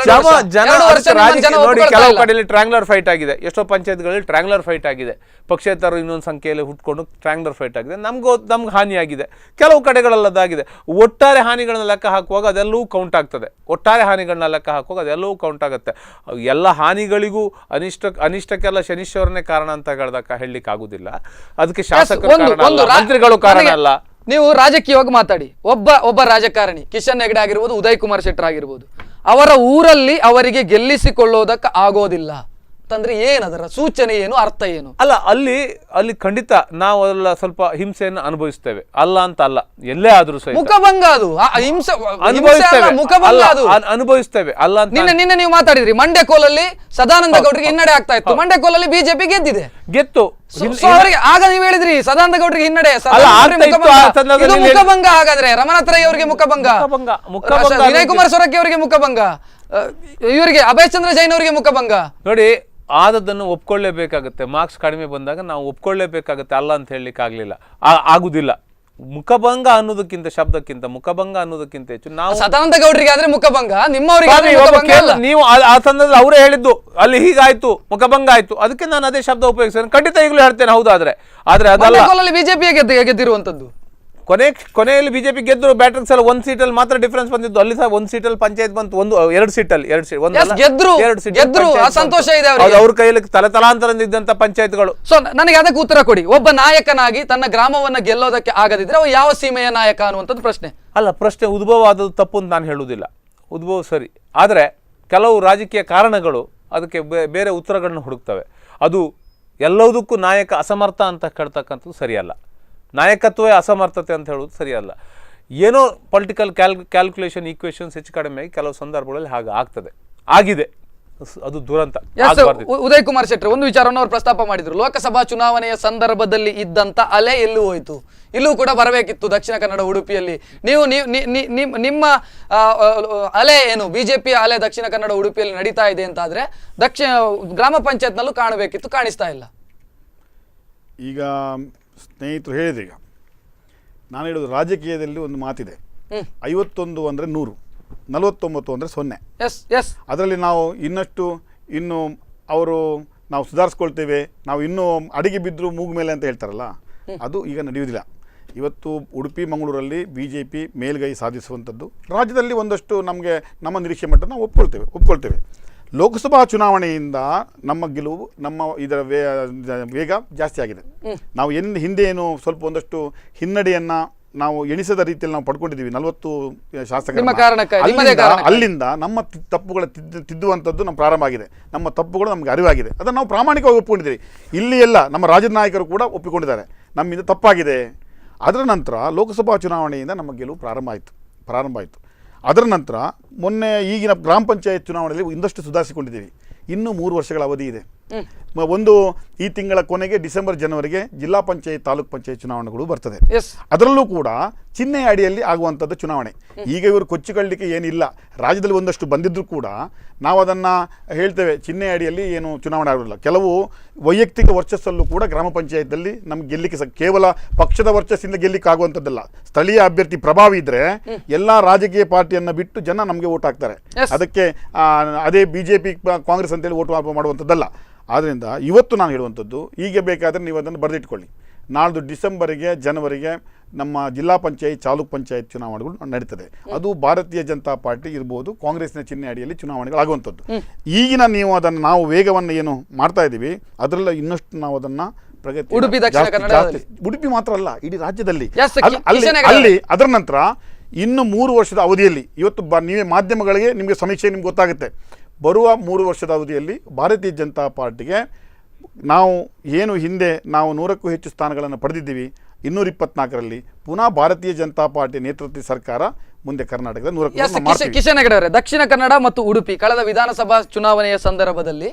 ಕೆಲವು ಕಡೆಯಲ್ಲಿ ಟ್ರ್ಯಾಂಗ್ಲರ್ ಫೈಟ್ ಆಗಿದೆ, ಎಷ್ಟೋ ಪಂಚಾಯತ್ಗಳಲ್ಲಿ ಟ್ರ್ಯಾಂಗ್ಲರ್ ಫೈಟ್ ಆಗಿದೆ, ಪಕ್ಷೇತರರು ಇನ್ನೊಂದು ಸಂಖ್ಯೆಯಲ್ಲಿ ಹುಟ್ಕೊಂಡು ಟ್ರ್ಯಾಂಗ್ಲರ್ ಫೈಟ್ ಆಗಿದೆ. ನಮ್ಗೆ ಹಾನಿಯಾಗಿದೆ, ಕೆಲವು ಕಡೆಗಳಲ್ಲದಾಗಿದೆ. ಒಟ್ಟಾರೆ ಹಾನಿಗಳನ್ನ ಲೆಕ್ಕ ಹಾಕುವಾಗ ಅದೆಲ್ಲವೂ ಕೌಂಟ್ ಆಗ್ತದೆ. ಒಟ್ಟಾರೆ ಹಾನಿಗಳನ್ನ ಲೆಕ್ಕ ಹಾಕುವಾಗ ಅದೆಲ್ಲವೂ ಕೌಂಟ್ ಆಗುತ್ತೆ. ಎಲ್ಲ ಹಾನಿಗಳಿಗೂ ಅನಿಷ್ಟಕ್ಕೆಲ್ಲ ಶನೀಶ್ವರನೇ ಕಾರಣ ಅಂತ ಹೇಳಲಿಕ್ಕೆ ಆಗುದಿಲ್ಲ. ಅದಕ್ಕೆ ಶಾಸಕರು ಮಂತ್ರಿಗಳು ಕಾರಣ ಅಲ್ಲ. ನೀವು ರಾಜಕೀಯವಾಗಿ ಮಾತಾಡಿ. ಒಬ್ಬ ರಾಜಕಾರಣಿ ಕಿಶನ್ ಹೆಗಡೆ ಆಗಿರ್ಬೋದು, ಉದಯ್ ಕುಮಾರ್ ಶೆಟ್ಟರ್ ಆಗಿರ್ಬೋದು, ಅವರ ಊರಲ್ಲಿ ಅವರಿಗೆ ಗೆಲ್ಲಿಸಿಕೊಳ್ಳೋದಕ್ಕೆ ಆಗೋದಿಲ್ಲ ಅಂತಂದ್ರೆ ಏನದರ ಸೂಚನೆ ಏನು, ಅರ್ಥ ಏನು? ಅಲ್ಲ, ಅಲ್ಲಿ ಖಂಡಿತ ನಾವು ಅದೆಲ್ಲ ಸ್ವಲ್ಪ ಹಿಂಸೆಯನ್ನು ಅನುಭವಿಸ್ತೇವೆ, ಅಲ್ಲ ಅಂತ ಅಲ್ಲ, ಎಲ್ಲೇ ಆದ್ರೂ ಸಹ ಮುಖಭಂಗ, ಅದು ಅನುಭವಿಸ್ತೇವೆ ಅಲ್ಲ ಅಂತ. ನಿನ್ನೆ ನೀವು ಮಾತಾಡಿದ್ರಿ ಮಂಡ್ಯ ಕೋಲಲ್ಲಿ ಸದಾನಂದ ಗೌಡರಿಗೆ ಹಿನ್ನಡೆ ಆಗ್ತಾ ಇತ್ತು. ಮಂಡ್ಯ ಕೋಲಲ್ಲಿ ಬಿಜೆಪಿ ಗೆತ್ತು. ಆಗ ನೀವು ಹೇಳಿದ್ರಿ ಸದಾನಂದ ಗೌಡರಿಗೆ ಹಿನ್ನಡೆ, ಮುಖಭಂಗ. ಹಾಗಾದ್ರೆ ರಮನಾಥ್ ರೈ ಅವರಿಗೆ ಮುಖಭಂಗ, ವಿನಯ್ ಕುಮಾರ್ ಸೊರಕೆ ಅವರಿಗೆ ಮುಖಭಂಗ, ಇವರಿಗೆ ಅಭಯ್ ಚಂದ್ರ ಜೈನ್ ಅವರಿಗೆ ಮುಖಭಂಗ. ನೋಡಿ, ಆದದ್ದನ್ನು ಒಪ್ಕೊಳ್ಳೇಬೇಕಾಗುತ್ತೆ. ಮಾರ್ಕ್ಸ್ ಕಡಿಮೆ ಬಂದಾಗ ನಾವು ಒಪ್ಕೊಳ್ಳೇಬೇಕಾಗುತ್ತೆ, ಅಲ್ಲ ಅಂತ ಹೇಳಲಿಕ್ಕೆ ಆಗುದಿಲ್ಲ. ಮುಖಭಂಗ ಅನ್ನೋದಕ್ಕಿಂತ, ಶಬ್ದಕ್ಕಿಂತ ಮುಖಭಂಗ ಅನ್ನೋದಕ್ಕಿಂತ ಹೆಚ್ಚು ನಾವು ಸದಾನಂದ ಗೌಡರಿಗೆ ಆದ್ರೆ ಮುಖಭಂಗ, ನಿಮ್ಮವರಿಗೆ ನೀವು ಆ ಸಂದರ್ಭದಲ್ಲಿ ಅವರೇ ಹೇಳಿದ್ದು ಅಲ್ಲಿ ಹೀಗಾಯ್ತು, ಮುಖಭಂಗ ಆಯ್ತು, ಅದಕ್ಕೆ ನಾನು ಅದೇ ಶಬ್ದ ಉಪಯೋಗಿಸ್ತೇನೆ. ಖಂಡಿತ ಈಗಲೂ ಹೇಳ್ತೇನೆ, ಹೌದಾದ್ರೆ ಅದಲ್ಲ ಬಿಜೆಪಿ ಗೆದ್ದಿರುವಂತದ್ದು. ಕೊನೆಯಲ್ಲಿ ಬಿಜೆಪಿ ಗೆದ್ರು. ಬ್ಯಾಟ್ರಿಕ್ಸ್ ಅಲ್ಲಿ 1 ಸೀಟಲ್ಲಿ ಮಾತ್ರ ಡಿಫರೆನ್ಸ್ ಬಂದಿದ್ದು. ಅಲ್ಲಿ ಸಹ 1 ಸೀಟಲ್ಲಿ ಪಂಚಾಯತ್ ಬಂತು, 2 ಸೀಟಲ್ಲಿ ಸಂತೋಷ ಇದೆ ಅವ್ರ ಕೈಯಲ್ಲಿ ತಲಾಂತರದಿಂದ ಇದ್ದಂತ ಪಂಚಾಯತ್ಗಳು. ಸೊ ನನಗೆ ಅದಕ್ಕೆ ಉತ್ತರ ಕೊಡಿ. ಒಬ್ಬ ನಾಯಕನಾಗಿ ತನ್ನ ಗ್ರಾಮವನ್ನ ಗೆಲ್ಲೋದಕ್ಕೆ ಆಗದಿದ್ರೆ ಅವ ಯಾವ ಸೀಮೆಯ ನಾಯಕ ಅನ್ನುವಂಥದ್ದು ಪ್ರಶ್ನೆ. ಅಲ್ಲ, ಪ್ರಶ್ನೆ ಉದ್ಭವ ಆದದ್ದು ತಪ್ಪು ಅಂತ ನಾನು ಹೇಳುವುದಿಲ್ಲ, ಉದ್ಭವ ಸರಿ. ಆದರೆ ಕೆಲವು ರಾಜಕೀಯ ಕಾರಣಗಳು ಅದಕ್ಕೆ ಬೇರೆ ಉತ್ತರಗಳನ್ನು ಹುಡುಕ್ತವೆ. ಅದು ಎಲ್ಲದಕ್ಕೂ ನಾಯಕ ಅಸಮರ್ಥ ಅಂತ ಕೇಳ್ತಕ್ಕಂಥದ್ದು ಸರಿಯಲ್ಲ. ನಾಯಕತ್ವವೇ ಅಸಮರ್ಥತೆ ಅಂತ ಹೇಳೋದು ಸರಿಯಲ್ಲ. ಏನೋ ಪೊಲಿಟಿಕಲ್ ಕ್ಯಾಲ್ಕುಲೇಷನ್ ಈಕ್ವೇಷನ್ಸ್ ಹೆಚ್ಚು ಕಡಿಮೆ ಕೆಲವು ಸಂದರ್ಭಗಳಲ್ಲಿ ಹಾಗೆ ಆಗಿದೆ, ಅದು ದುರಂತ. ಉದಯ್ ಕುಮಾರ್ ಶೆಟ್ಟರ್ ಒಂದು ವಿಚಾರವನ್ನು ಅವರು ಪ್ರಸ್ತಾಪ ಮಾಡಿದ್ರು. ಲೋಕಸಭಾ ಚುನಾವಣೆಯ ಸಂದರ್ಭದಲ್ಲಿ ಇದ್ದಂತ ಅಲೆ ಎಲ್ಲೂ ಹೋಯ್ತು, ಇಲ್ಲೂ ಕೂಡ ಬರಬೇಕಿತ್ತು ದಕ್ಷಿಣ ಕನ್ನಡ ಉಡುಪಿಯಲ್ಲಿ. ನಿಮ್ಮ ಅಲೆ ಏನು, ಬಿಜೆಪಿಯ ಅಲೆ ದಕ್ಷಿಣ ಕನ್ನಡ ಉಡುಪಿಯಲ್ಲಿ ನಡೀತಾ ಇದೆ ಅಂತಾದ್ರೆ ಗ್ರಾಮ ಪಂಚಾಯತ್ನಲ್ಲೂ ಕಾಣಬೇಕಿತ್ತು, ಕಾಣಿಸ್ತಾ ಇಲ್ಲ. ಈಗ ಸ್ನೇಹಿತರು ಹೇಳಿದ್ರು, ಈಗ ನಾನು ಹೇಳೋದು ರಾಜಕೀಯದಲ್ಲಿ ಒಂದು ಮಾತಿದೆ, 51 ಅಂದರೆ 100, 49 ಅಂದರೆ 0. ಅದರಲ್ಲಿ ನಾವು ಇನ್ನು ಅವರು ನಾವು ಸುಧಾರಿಸ್ಕೊಳ್ತೇವೆ, ನಾವು ಇನ್ನೂ ಅಡಿಗೆ ಬಿದ್ದರೂ ಮೂಗು ಮೇಲೆ ಅಂತ ಹೇಳ್ತಾರಲ್ಲ, ಅದು ಈಗ ನಡೆಯುವುದಿಲ್ಲ. ಇವತ್ತು ಉಡುಪಿ ಮಂಗಳೂರಲ್ಲಿ BJP ಮೇಲ್ಗೈ ಸಾಧಿಸುವಂಥದ್ದು, ರಾಜ್ಯದಲ್ಲಿ ಒಂದಷ್ಟು ನಮ್ಮ ನಿರೀಕ್ಷೆ ಮಟ್ಟ ನಾವು ಒಪ್ಕೊಳ್ತೇವೆ. ಲೋಕಸಭಾ ಚುನಾವಣೆಯಿಂದ ನಮ್ಮ ಗೆಲುವು, ನಮ್ಮ ಇದರ ವೇಗ ಜಾಸ್ತಿ ಆಗಿದೆ. ನಾವು ಹಿಂದೆ ಏನು ಸ್ವಲ್ಪ ಒಂದಷ್ಟು ಹಿನ್ನಡೆಯನ್ನು ನಾವು ಎಣಿಸದ ರೀತಿಯಲ್ಲಿ ನಾವು ಪಡ್ಕೊಂಡಿದ್ದೀವಿ 40 ಶಾಸಕರ. ಅಲ್ಲಿಂದ ನಮ್ಮ ತಪ್ಪುಗಳ ತಿದ್ದುವಂಥದ್ದು ನಮ್ಮ ಪ್ರಾರಂಭ ಆಗಿದೆ. ನಮ್ಮ ತಪ್ಪುಗಳು ನಮಗೆ ಅರಿವಾಗಿದೆ, ಅದನ್ನು ನಾವು ಪ್ರಾಮಾಣಿಕವಾಗಿ ಒಪ್ಪಿಕೊಂಡಿದ್ದೀವಿ. ಇಲ್ಲಿ ಎಲ್ಲ ನಮ್ಮ ರಾಜ್ಯದ ನಾಯಕರು ಕೂಡ ಒಪ್ಪಿಕೊಂಡಿದ್ದಾರೆ, ನಮ್ಮಿಂದ ತಪ್ಪಾಗಿದೆ. ಅದರ ನಂತರ ಲೋಕಸಭಾ ಚುನಾವಣೆಯಿಂದ ನಮ್ಮ ಗೆಲುವು ಪ್ರಾರಂಭ ಆಯಿತು. ಅದರ ನಂತರ ಮೊನ್ನೆ ಈಗಿನ ಗ್ರಾಮ ಪಂಚಾಯತ್ ಚುನಾವಣೆಯಲ್ಲಿ ಒಂದಷ್ಟು ಸುಧಾರಿಸಿಕೊಂಡಿದ್ದೀವಿ. ಇನ್ನೂ 3 ವರ್ಷಗಳ ಅವಧಿ ಇದೆ. ಒಂದು ಈ ತಿಂಗಳ ಕೊನೆಗೆ ಡಿಸೆಂಬರ್ ಜನವರಿಗೆ ಜಿಲ್ಲಾ ಪಂಚಾಯತ್ ತಾಲೂಕ್ ಪಂಚಾಯತ್ ಚುನಾವಣೆಗಳು ಬರ್ತದೆ. ಅದರಲ್ಲೂ ಕೂಡ ಚಿಹ್ನೆಯ ಅಡಿಯಲ್ಲಿ ಆಗುವಂಥದ್ದು ಚುನಾವಣೆ. ಈಗ ಇವರು ಕೊಚ್ಚಿಕೊಳ್ಳಲಿಕ್ಕೆ ಏನಿಲ್ಲ, ರಾಜ್ಯದಲ್ಲಿ ಒಂದಷ್ಟು ಬಂದಿದ್ದರೂ ಕೂಡ ನಾವು ಅದನ್ನು ಹೇಳ್ತೇವೆ, ಚಿಹ್ನೆಯ ಅಡಿಯಲ್ಲಿ ಏನು ಚುನಾವಣೆ ಆಗೋದಿಲ್ಲ. ಕೆಲವು ವೈಯಕ್ತಿಕ ವರ್ಚಸ್ಸಲ್ಲೂ ಕೂಡ ಗ್ರಾಮ ಪಂಚಾಯತ್ನಲ್ಲಿ ನಮ್ಗೆ ಗೆಲ್ಲಿಕ್ಕೆ ಕೇವಲ ಪಕ್ಷದ ವರ್ಚಸ್ಸಿಂದ ಗೆಲ್ಲಿಕ್ಕೆ ಆಗುವಂಥದ್ದಲ್ಲ. ಸ್ಥಳೀಯ ಅಭ್ಯರ್ಥಿ ಪ್ರಭಾವಿ ಇದ್ದರೆ ಎಲ್ಲ ರಾಜಕೀಯ ಪಾರ್ಟಿಯನ್ನು ಬಿಟ್ಟು ಜನ ನಮಗೆ ಓಟ್ ಹಾಕ್ತಾರೆ. ಅದಕ್ಕೆ ಅದೇ BJP ಕಾಂಗ್ರೆಸ್ ಅಂತೇಳಿ ಓಟ್ ಮಾಡುವಂಥದ್ದಲ್ಲ. ಆದ್ದರಿಂದ ಇವತ್ತು ನಾನು ಹೇಳುವಂಥದ್ದು, ಈಗ ಬೇಕಾದರೆ ನೀವು ಅದನ್ನು ಬರೆದಿಟ್ಕೊಳ್ಳಿ, ನಾಳ್ದು ಡಿಸೆಂಬರಿಗೆ ಜನವರಿಗೆ ನಮ್ಮ ಜಿಲ್ಲಾ ಪಂಚಾಯತ್ ತಾಲೂಕ್ ಪಂಚಾಯತ್ ಚುನಾವಣೆಗಳು ನಡೀತದೆ. ಅದು ಭಾರತೀಯ ಜನತಾ ಪಾರ್ಟಿ ಇರ್ಬೋದು, ಕಾಂಗ್ರೆಸ್ನ ಚಿಹ್ನೆ ಅಡಿಯಲ್ಲಿ ಚುನಾವಣೆಗಳಾಗುವಂಥದ್ದು. ಈಗಿನ ನೀವು ಅದನ್ನು ನಾವು ವೇಗವನ್ನು ಏನು ಮಾಡ್ತಾ ಇದ್ದೀವಿ, ಅದರಲ್ಲ ಇನ್ನಷ್ಟು ನಾವು ಅದನ್ನು ಪ್ರಗತಿ ಉಡುಪಿ ದಕ್ಷಿಣ ಕನ್ನಡ ಉಡುಪಿ ಮಾತ್ರ ಅಲ್ಲ, ಇಡೀ ರಾಜ್ಯದಲ್ಲಿ ಅಲ್ಲಿ ಅದರ ನಂತರ ಇನ್ನು 3 ವರ್ಷದ ಅವಧಿಯಲ್ಲಿ ಇವತ್ತು ನೀವೇ ಮಾಧ್ಯಮಗಳಿಗೆ ನಿಮಗೆ ಸಮೀಕ್ಷೆ ನಿಮ್ಗೆ ಗೊತ್ತಾಗುತ್ತೆ. ಬರುವ 3 ವರ್ಷದ ಅವಧಿಯಲ್ಲಿ ಭಾರತೀಯ ಜನತಾ ಪಾರ್ಟಿಗೆ ನಾವು ಏನು ಹಿಂದೆ ನಾವು 100ಕ್ಕೂ ಹೆಚ್ಚು ಸ್ಥಾನಗಳನ್ನು ಪಡೆದಿದ್ದೀವಿ, 224ರಲ್ಲಿ ಪುನಃ ಭಾರತೀಯ ಜನತಾ ಪಾರ್ಟಿ ನೇತೃತ್ವದ ಸರ್ಕಾರ ಮುಂದೆ ಕರ್ನಾಟಕದ 100. ಕಿಶನ್ ಹೆಗಡೆ ಅವರೇ, ದಕ್ಷಿಣ ಕನ್ನಡ ಮತ್ತು ಉಡುಪಿ ಕಳೆದ ವಿಧಾನಸಭಾ ಚುನಾವಣೆಯ ಸಂದರ್ಭದಲ್ಲಿ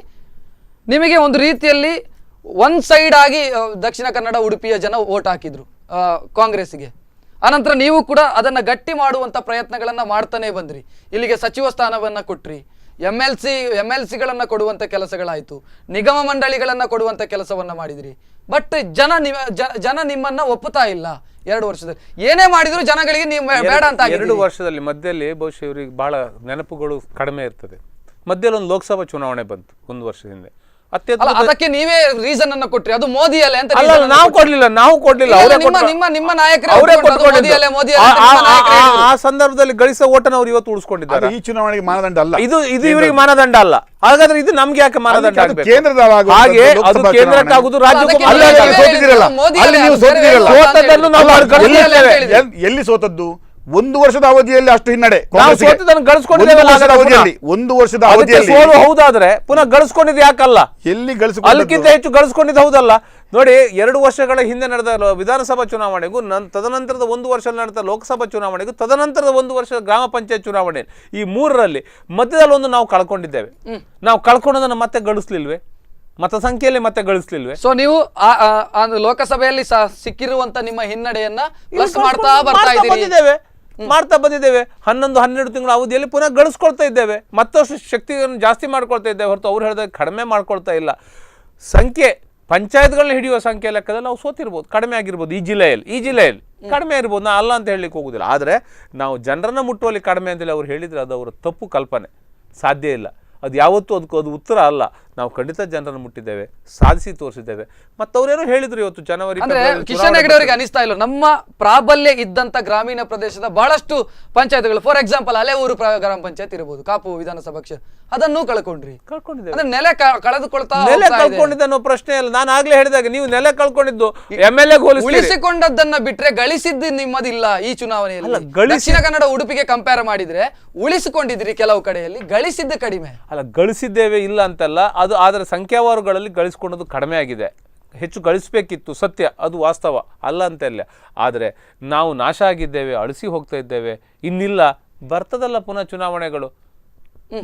ನಿಮಗೆ ಒಂದು ರೀತಿಯಲ್ಲಿ ಒನ್ ಸೈಡ್ ಆಗಿ ದಕ್ಷಿಣ ಕನ್ನಡ ಉಡುಪಿಯ ಜನ ಓಟ್ ಹಾಕಿದ್ರು ಕಾಂಗ್ರೆಸ್ಗೆ. ಆನಂತರ ನೀವು ಕೂಡ ಅದನ್ನ ಗಟ್ಟಿ ಮಾಡುವಂತ ಪ್ರಯತ್ನಗಳನ್ನ ಮಾಡ್ತಾನೆ ಬಂದ್ರಿ. ಇಲ್ಲಿಗೆ ಸಚಿವ ಸ್ಥಾನವನ್ನ ಕೊಟ್ರಿ, MLCಗಳನ್ನ ಕೊಡುವಂತ ಕೆಲಸಗಳಾಯ್ತು, ನಿಗಮ ಮಂಡಳಿಗಳನ್ನ ಕೊಡುವಂತ ಕೆಲಸವನ್ನ ಮಾಡಿದ್ರಿ. ಬಟ್ ಜನ ನಿಮ್ಮನ್ನ ಒಪ್ಪುತ್ತಾ ಇಲ್ಲ. 2 ವರ್ಷದಲ್ಲಿ ಏನೇ ಮಾಡಿದ್ರು ಜನಗಳಿಗೆ ನೀವು ಬೇಡ ಅಂತ. 2 ವರ್ಷದಲ್ಲಿ ಮಧ್ಯದಲ್ಲಿ ಬಹುಶಃ ಇವರಿಗೆ ಬಹಳ ನೆನಪುಗಳು ಕಡಿಮೆ ಇರ್ತದೆ. ಮಧ್ಯದಲ್ಲಿ ಒಂದು ಲೋಕಸಭಾ ಚುನಾವಣೆ ಬಂತು 1 ವರ್ಷದ ಹಿಂದೆ. ಅದಕ್ಕೆ ನೀವೇ ರೀಸನ್ ಅನ್ನ ಕೊಟ್ರಿ, ಅದು ಮೋದಿ ಅಲೆ ಅಂತ. ನಾವು ಕೊಡ್ಲಿಲ್ಲ ನಿಮ್ಮ ನಾಯಕರು ಆ ಸಂದರ್ಭದಲ್ಲಿ ಗಳಿಸೋ ಓಟನ ಅವ್ರು ಇವತ್ತು ಉಳಿಸ್ಕೊಂಡಿದ್ದಾರೆ. ಈ ಚುನಾವಣೆಗೆ ಮಾನದಂಡ ಅಲ್ಲ ಇದು ಇವರಿಗೆ ಮಾನದಂಡ ಅಲ್ಲ. ಹಾಗಾದ್ರೆ ಇದು ನಮ್ಗೆ ಯಾಕೆ ಮಾನದಂಡ ಆಗಬೇಕು? ಹಾಗೆ ಅದು ಕೇಂದ್ರಕ್ಕಾಗುದು, ರಾಜ್ಯಕ್ಕೂ ಎಲ್ಲಿ ಸೋತದ್ದು? 1 ವರ್ಷದ ಅವಧಿಯಲ್ಲಿ ಅಷ್ಟು ಹಿನ್ನಡೆ. 1 ವರ್ಷದ ಅವಧಿಯಲ್ಲಿ ಸೋಲು ಹೌದಾದ್ರೆ ಪುನಃ ಗಳಿಸ್ಕೊಂಡಿದ್ದು ಯಾಕಲ್ಲ? ಎಲ್ಲಿ ಅಲ್ಲಿಗಿಂತ ಹೆಚ್ಚು ಗಳಿಸ್ಕೊಂಡಿದ್ದು ಹೌದಲ್ಲ? ನೋಡಿ, 2 ವರ್ಷಗಳ ಹಿಂದೆ ನಡೆದ ವಿಧಾನಸಭಾ ಚುನಾವಣೆಗೂ ತದನಂತರದ 1 ವರ್ಷ ನಡೆದ ಲೋಕಸಭಾ ಚುನಾವಣೆಗೂ ತದನಂತರದ 1 ವರ್ಷದ ಗ್ರಾಮ ಪಂಚಾಯತ್ ಚುನಾವಣೆ, ಈ 3ರಲ್ಲಿ ಮಧ್ಯದಲ್ಲಿ ಒಂದು ನಾವು ಕಳ್ಕೊಂಡಿದ್ದೇವೆ. ನಾವು ಕಳ್ಕೊಂಡದನ್ನು ಮತ್ತೆ ಗಳಿಸ್ಲಿಲ್ವೇ? ಮತ ಸಂಖ್ಯೆಯಲ್ಲಿ ಮತ್ತೆ ಗಳಿಸ್ಲಿಲ್ವೇ? ಸೊ ನೀವು ಲೋಕಸಭೆಯಲ್ಲಿ ಸಿಕ್ಕಿರುವಂತ ನಿಮ್ಮ ಹಿನ್ನಡೆಯನ್ನ ಪ್ಲಸ್ ಮಾಡ್ತಾ ಬಂದಿದ್ದೇವೆ. 11-12 ತಿಂಗಳ ಅವಧಿಯಲ್ಲಿ ಪುನಃ ಗಳಿಸ್ಕೊಳ್ತಾ ಇದ್ದೇವೆ. ಮತ್ತಷ್ಟು ಶಕ್ತಿಯನ್ನು ಜಾಸ್ತಿ ಮಾಡ್ಕೊಳ್ತಾ ಇದ್ದೇವೆ ಹೊರತು ಅವ್ರು ಹೇಳಿದಾಗ ಕಡಿಮೆ ಮಾಡ್ಕೊಳ್ತಾ ಇಲ್ಲ. ಸಂಖ್ಯೆ ಪಂಚಾಯತ್ಗಳನ್ನ ಹಿಡಿಯುವ ಸಂಖ್ಯೆ ಲೆಕ್ಕದಲ್ಲಿ ನಾವು ಸೋತಿರ್ಬೋದು, ಕಡಿಮೆ ಆಗಿರ್ಬೋದು. ಈ ಜಿಲ್ಲೆಯಲ್ಲಿ ಕಡಿಮೆ ಇರ್ಬೋದು, ನಾ ಅಲ್ಲ ಅಂತ ಹೇಳಲಿಕ್ಕೆ ಹೋಗುದಿಲ್ಲ. ಆದರೆ ನಾವು ಜನರನ್ನ ಮುಟ್ಟುವಲ್ಲಿ ಕಡಿಮೆ ಅಂತೇಳಿ ಅವ್ರು ಹೇಳಿದ್ರೆ ಅದು ಅವರ ತಪ್ಪು ಕಲ್ಪನೆ, ಸಾಧ್ಯ ಇಲ್ಲ. ಅದು ಯಾವತ್ತೂ ಅದು ಉತ್ತರ ಅಲ್ಲ. ನಾವು ಖಂಡಿತ ಜನರನ್ನು ಮುಟ್ಟಿದ್ದೇವೆ, ಸಾಧಿಸಿ ತೋರಿಸಿದ್ದೇವೆ. ಮತ್ತು ಅವ್ರೇನೋ ಹೇಳಿದ್ರು ಇವತ್ತು ಜನವರಿ. ಕಿಶನ್ ಹೆಗಡೆ ಅವರಿಗೆ ಅನಿಸ್ತಾ ಇಲ್ಲ ನಮ್ಮ ಪ್ರಾಬಲ್ಯ ಇದ್ದಂತ ಗ್ರಾಮೀಣ ಪ್ರದೇಶದ ಬಹಳಷ್ಟು ಪಂಚಾಯತ್ಗಳು, ಫಾರ್ ಎಕ್ಸಾಂಪಲ್ ಹಳೆಯೂರು ಗ್ರಾಮ ಪಂಚಾಯತ್ ಇರಬಹುದು, ಕಾಪು ವಿಧಾನಸಭಾ ಕ್ಷೇತ್ರ, ಅದನ್ನು ಕಳ್ಕೊಂಡಿದ್ದೇವೆ. ನೆಲೆ ಕಳ್ಕೊಂಡಿದ್ದ ಅನ್ನೋ ಪ್ರಶ್ನೆ ಇಲ್ಲ. ನಾನು ಆಗ್ಲೇ ಹೇಳಿದಾಗ ನೀವು ನೆಲೆ ಕಳ್ಕೊಂಡಿದ್ದು MLA ಉಳಿಸಿಕೊಂಡದ್ದನ್ನ ಬಿಟ್ರೆ ಗಳಿಸಿದ್ದು ನಿಮ್ಮದಿಲ್ಲ. ಈ ಚುನಾವಣೆಯಲ್ಲಿ ದಕ್ಷಿಣ ಕನ್ನಡ ಉಡುಪಿಗೆ ಕಂಪೇರ್ ಮಾಡಿದ್ರೆ ಉಳಿಸಿಕೊಂಡಿದ್ರಿ ಕೆಲವು ಕಡೆಯಲ್ಲಿ, ಗಳಿಸಿದ್ದು ಕಡಿಮೆ ಅಲ್ಲ. ಗಳಿಸಿದ್ದೇವೆ ಇಲ್ಲ ಅಂತಲ್ಲ, ಅದು ಆದರೆ ಸಂಖ್ಯಾವಾರುಗಳಲ್ಲಿ ಗಳಿಸ್ಕೊಂಡದ್ದು ಕಡಿಮೆ ಆಗಿದೆ. ಹೆಚ್ಚು ಗಳಿಸಬೇಕಿತ್ತು, ಸತ್ಯ, ಅದು ವಾಸ್ತವ ಅಲ್ಲ ಅಂತೆಲ್ಲ. ಆದರೆ ನಾವು ನಾಶ ಆಗಿದ್ದೇವೆ, ಅಳಿಸಿ ಹೋಗ್ತಾ ಇದ್ದೇವೆ. ಇನ್ನಿಲ್ಲ, ಬರ್ತದಲ್ಲ ಪುನಃ ಚುನಾವಣೆಗಳು.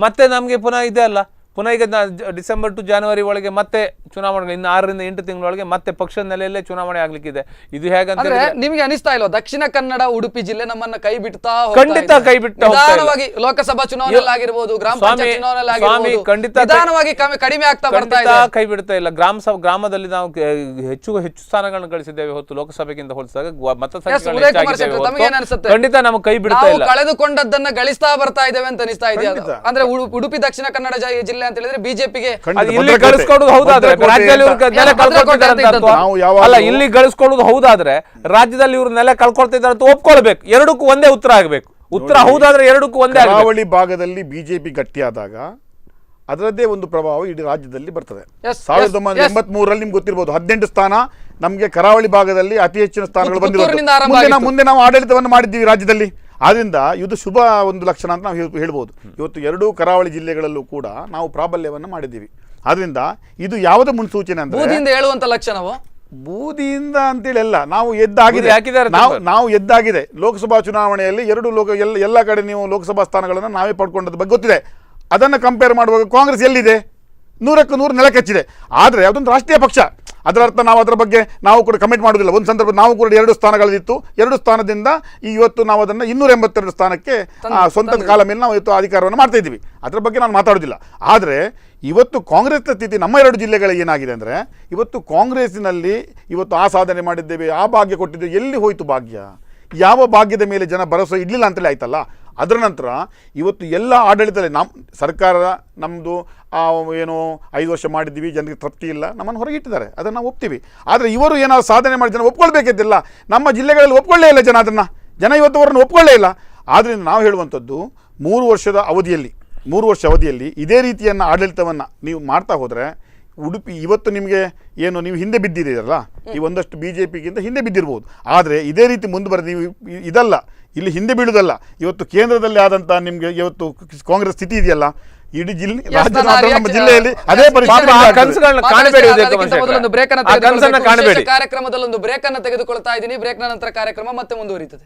ಮತ್ತೆ ನಮಗೆ ಪುನಃ ಇದೆ ಅಲ್ಲ, ಪುನಃ ಈಗ ಡಿಸೆಂಬರ್ ಟು ಜನವರಿ ಒಳಗೆ ಮತ್ತೆ ಚುನಾವಣೆ, ಇನ್ನು 6-8 ತಿಂಗಳೊಳಗೆ ಮತ್ತೆ ಪಕ್ಷದ ನೆಲೆಯಲ್ಲೇ ಚುನಾವಣೆ ಆಗ್ಲಿಕ್ಕಿದೆ. ಇದು ಹೇಗಂತ ನಿಮ್ಗೆ ಅನಿಸ್ತಾ ಇಲ್ವಾ ದಕ್ಷಿಣ ಕನ್ನಡ ಉಡುಪಿ ಜಿಲ್ಲೆ ನಮ್ಮನ್ನ ಕೈ ಬಿಡ್ತಾ? ಖಂಡಿತ ಕೈ ಬಿಡ್ತಾ ನಿಧಾನವಾಗಿ ಲೋಕಸಭಾ ಚುನಾವಣೆಯಲ್ಲಿ ಆಗಿರ್ಬೋದು, ಗ್ರಾಮ ಪಂಚಾಯತ್ ಚುನಾವಣೆಯಲ್ಲಿ ಆಗಿರ್ಬೋದು, ಖಂಡಿತ ನಿಧಾನವಾಗಿ ಕಡಿಮೆ ಆಗ್ತಾ ಬರ್ತಾ ಇದೆ. ಕೈ ಬಿಡ್ತಾ ಇಲ್ಲ. ಗ್ರಾಮದಲ್ಲಿ ನಾವು ಹೆಚ್ಚು ಸ್ಥಾನಗಳನ್ನು ಗಳಿಸಿದ್ದೇವೆ ಹೊತ್ತು ಲೋಕಸಭೆಗಿಂತ ಹೋಲಿಸಿದಾಗ ಮತ ಸಂಖ್ಯೆ ಖಂಡಿತ ನಮಗೆ ಕೈ ಬಿಡ್ತಾ ಇಲ್ಲ. ಕಳೆದುಕೊಂಡದ್ದನ್ನ ಗಳಿಸ್ತಾ ಬರ್ತಾ ಇದ್ದೇವೆ ಅಂತ ಅನಿಸ್ತಾ ಇದೆಯಾ? ಅಂದ್ರೆ ಉಡುಪಿ ದಕ್ಷಿಣ ಕನ್ನಡ ಜಿಲ್ಲೆ ಅಂತ ಹೇಳಿದ್ರೆ ಬಿಜೆಪಿಗೆ ಇಲ್ಲಿ ಗಳಿಸ್ಕೊಳ್ಳೋದು ಹೌದಾದ್ರೆ ರಾಜ್ಯದಲ್ಲಿ ನೆಲೆ ಅಲ್ಲ, ಇಲ್ಲಿ ಗಳಿಸ್ಕೊಳ್ಳೋದು ಹೌದಾದ್ರೆ ರಾಜ್ಯದಲ್ಲಿ ಇವರು ನೆಲೆ ಕಳ್ಕೊಳ್ತಿದ್ದಾರೆ ಅಂತ ಒಪ್ಕೊಳ್ಬೇಕು. ಎರಡಕ್ಕೂ ಒಂದೇ ಉತ್ತರ ಆಗಬೇಕು. ಉತ್ತರ ಹೌದಾದ್ರೆ ಎರಡಕ್ಕೂ ಒಂದೇ. ಕರಾವಳಿ ಭಾಗದಲ್ಲಿ ಬಿಜೆಪಿ ಗಟ್ಟಿಯಾದಾಗ ಅದರದ್ದೇ ಒಂದು ಪ್ರಭಾವ ಇಡೀ ರಾಜ್ಯದಲ್ಲಿ ಬರ್ತದೆ. 1983ರಲ್ಲಿ ನಿಮ್ಗೆ ಗೊತ್ತಿರಬಹುದು, 18 ಸ್ಥಾನ ನಮಗೆ ಕರಾವಳಿ ಭಾಗದಲ್ಲಿ ಅತಿ ಹೆಚ್ಚಿನ ಸ್ಥಾನಗಳು ಬಂದಿರೋದು. ಮುಂದೆ ನಾವು ಆಡಳಿತವನ್ನು ಮಾಡಿದ್ದೀವಿ ರಾಜ್ಯದಲ್ಲಿ. ಆದ್ರಿಂದ ಇದು ಶುಭ ಒಂದು ಲಕ್ಷಣ ಅಂತ ನಾವು ಹೇಳ್ಬೋದು. ಇವತ್ತು 2 ಕರಾವಳಿ ಜಿಲ್ಲೆಗಳಲ್ಲೂ ಕೂಡ ನಾವು ಪ್ರಾಬಲ್ಯವನ್ನು ಮಾಡಿದ್ದೀವಿ. ಆದ್ರಿಂದ ಇದು ಯಾವುದೇ ಮುನ್ಸೂಚನೆ ಅಂದ್ರೆ ಹೇಳುವಂತ ಲಕ್ಷಣವೋ ಬೂದಿಯಿಂದ ಅಂತೇಳಿ ಅಲ್ಲ, ನಾವು ಎದ್ದಾಗಿದೆ. ಲೋಕಸಭಾ ಚುನಾವಣೆಯಲ್ಲಿ ಎಲ್ಲ ಕಡೆ ನೀವು ಲೋಕಸಭಾ ಸ್ಥಾನಗಳನ್ನು ನಾವೇ ಪಡ್ಕೊಂಡದ ಬಗ್ಗೆ ಗೊತ್ತಿದೆ. ಅದನ್ನು ಕಂಪೇರ್ ಮಾಡುವಾಗ ಕಾಂಗ್ರೆಸ್ ಎಲ್ಲಿದೆ? 100ಕ್ಕೆ 100 ನೆಲಕಚ್ಚಿದೆ. ಆದರೆ ಅದೊಂದು ರಾಷ್ಟ್ರೀಯ ಪಕ್ಷ, ಅದರ ಅರ್ಥ ನಾವು ಅದರ ಬಗ್ಗೆ ನಾವು ಕೂಡ ಕಮೆಂಟ್ ಮಾಡೋದಿಲ್ಲ. ಒಂದು ಸಂದರ್ಭ ನಾವು ಕೂಡ 2 ಸ್ಥಾನಗಳಿತ್ತು, 2 ಸ್ಥಾನದಿಂದ ಇವತ್ತು ನಾವು ಅದನ್ನು 282 ಸ್ಥಾನಕ್ಕೆ ಸ್ವಂತ ಕಾಲ ಮೇಲೆ ನಾವು ಇವತ್ತು ಅಧಿಕಾರವನ್ನು ಮಾಡ್ತಾ ಇದ್ದೀವಿ. ಅದರ ಬಗ್ಗೆ ನಾನು ಮಾತಾಡೋದಿಲ್ಲ. ಆದರೆ ಇವತ್ತು ಕಾಂಗ್ರೆಸ್ನ ಸ್ಥಿತಿ ನಮ್ಮ 2 ಜಿಲ್ಲೆಗಳಿಗೆ ಏನಾಗಿದೆ ಅಂದರೆ, ಇವತ್ತು ಕಾಂಗ್ರೆಸ್ಸಿನಲ್ಲಿ ಇವತ್ತು ಆ ಸಾಧನೆ ಮಾಡಿದ್ದೇವೆ, ಆ ಭಾಗ್ಯ ಕೊಟ್ಟಿದ್ದೇವೆ, ಎಲ್ಲಿ ಹೋಯಿತು ಭಾಗ್ಯ? ಯಾವ ಭಾಗ್ಯದ ಮೇಲೆ ಜನ ಭರವಸೆ ಇಡಲಿಲ್ಲ ಅಂತಲೇ ಆಯ್ತಲ್ಲ. ಅದರ ನಂತರ ಇವತ್ತು ಎಲ್ಲ ಆಡಳಿತದಲ್ಲಿ ನಮ್ಮ ಸರ್ಕಾರ ನಮ್ಮದು ಏನು 5 ವರ್ಷ ಮಾಡಿದ್ದೀವಿ, ಜನರಿಗೆ ತೃಪ್ತಿ ಇಲ್ಲ, ನಮ್ಮನ್ನು ಹೊರಗಿಟ್ಟಿದ್ದಾರೆ, ಅದನ್ನು ನಾವು ಒಪ್ತೀವಿ. ಆದರೆ ಇವರು ಏನಾದ್ರು ಸಾಧನೆ ಮಾಡಿ ಜನ ಒಪ್ಕೊಳ್ಬೇಕಿದ್ದಿಲ್ಲ. ನಮ್ಮ ಜಿಲ್ಲೆಗಳಲ್ಲಿ ಒಪ್ಕೊಳ್ಳೇ ಇಲ್ಲ ಜನ ಇವತ್ತು ಅವರನ್ನು ಒಪ್ಕೊಳ್ಳೇ ಇಲ್ಲ. ಆದ್ದರಿಂದ ನಾವು ಹೇಳುವಂಥದ್ದು 3 ವರ್ಷದ ಅವಧಿಯಲ್ಲಿ 3 ವರ್ಷ ಅವಧಿಯಲ್ಲಿ ಇದೇ ರೀತಿಯನ್ನು ಆಡಳಿತವನ್ನು ನೀವು ಮಾಡ್ತಾ ಹೋದರೆ, ಉಡುಪಿ ಇವತ್ತು ನಿಮಗೆ ಏನು ನೀವು ಹಿಂದೆ ಬಿದ್ದಿದ್ದೀರಲ್ಲ, ಈ ಒಂದಷ್ಟು BJPಗಿಂತ ಹಿಂದೆ ಬಿದ್ದಿರ್ಬೋದು. ಆದರೆ ಇದೇ ರೀತಿ ಮುಂದುವರೆದು ನೀವು ಇದಲ್ಲ, ಇಲ್ಲಿ ಹಿಂದೆ ಬೀಳುವುದಲ್ಲ. ಇವತ್ತು ಕೇಂದ್ರದಲ್ಲಿ ಆದಂಥ ನಿಮಗೆ ಇವತ್ತು ಕಾಂಗ್ರೆಸ್ ಸ್ಥಿತಿ ಇದೆಯಲ್ಲ, ಇಡೀ ರಾಜ್ಯ ನಮ್ಮ ಜಿಲ್ಲೆಯಲ್ಲಿ ಅದೇ ಕಾರ್ಯಕ್ರಮದಲ್ಲಿ ಒಂದು ಬ್ರೇಕ್ ಅನ್ನು ತೆಗೆದುಕೊಳ್ತಾ ಇದ್ದೀನಿ. ಬ್ರೇಕ್ ನಂತರ ಕಾರ್ಯಕ್ರಮ ಮತ್ತೆ ಮುಂದುವರಿಯುತ್ತದೆ.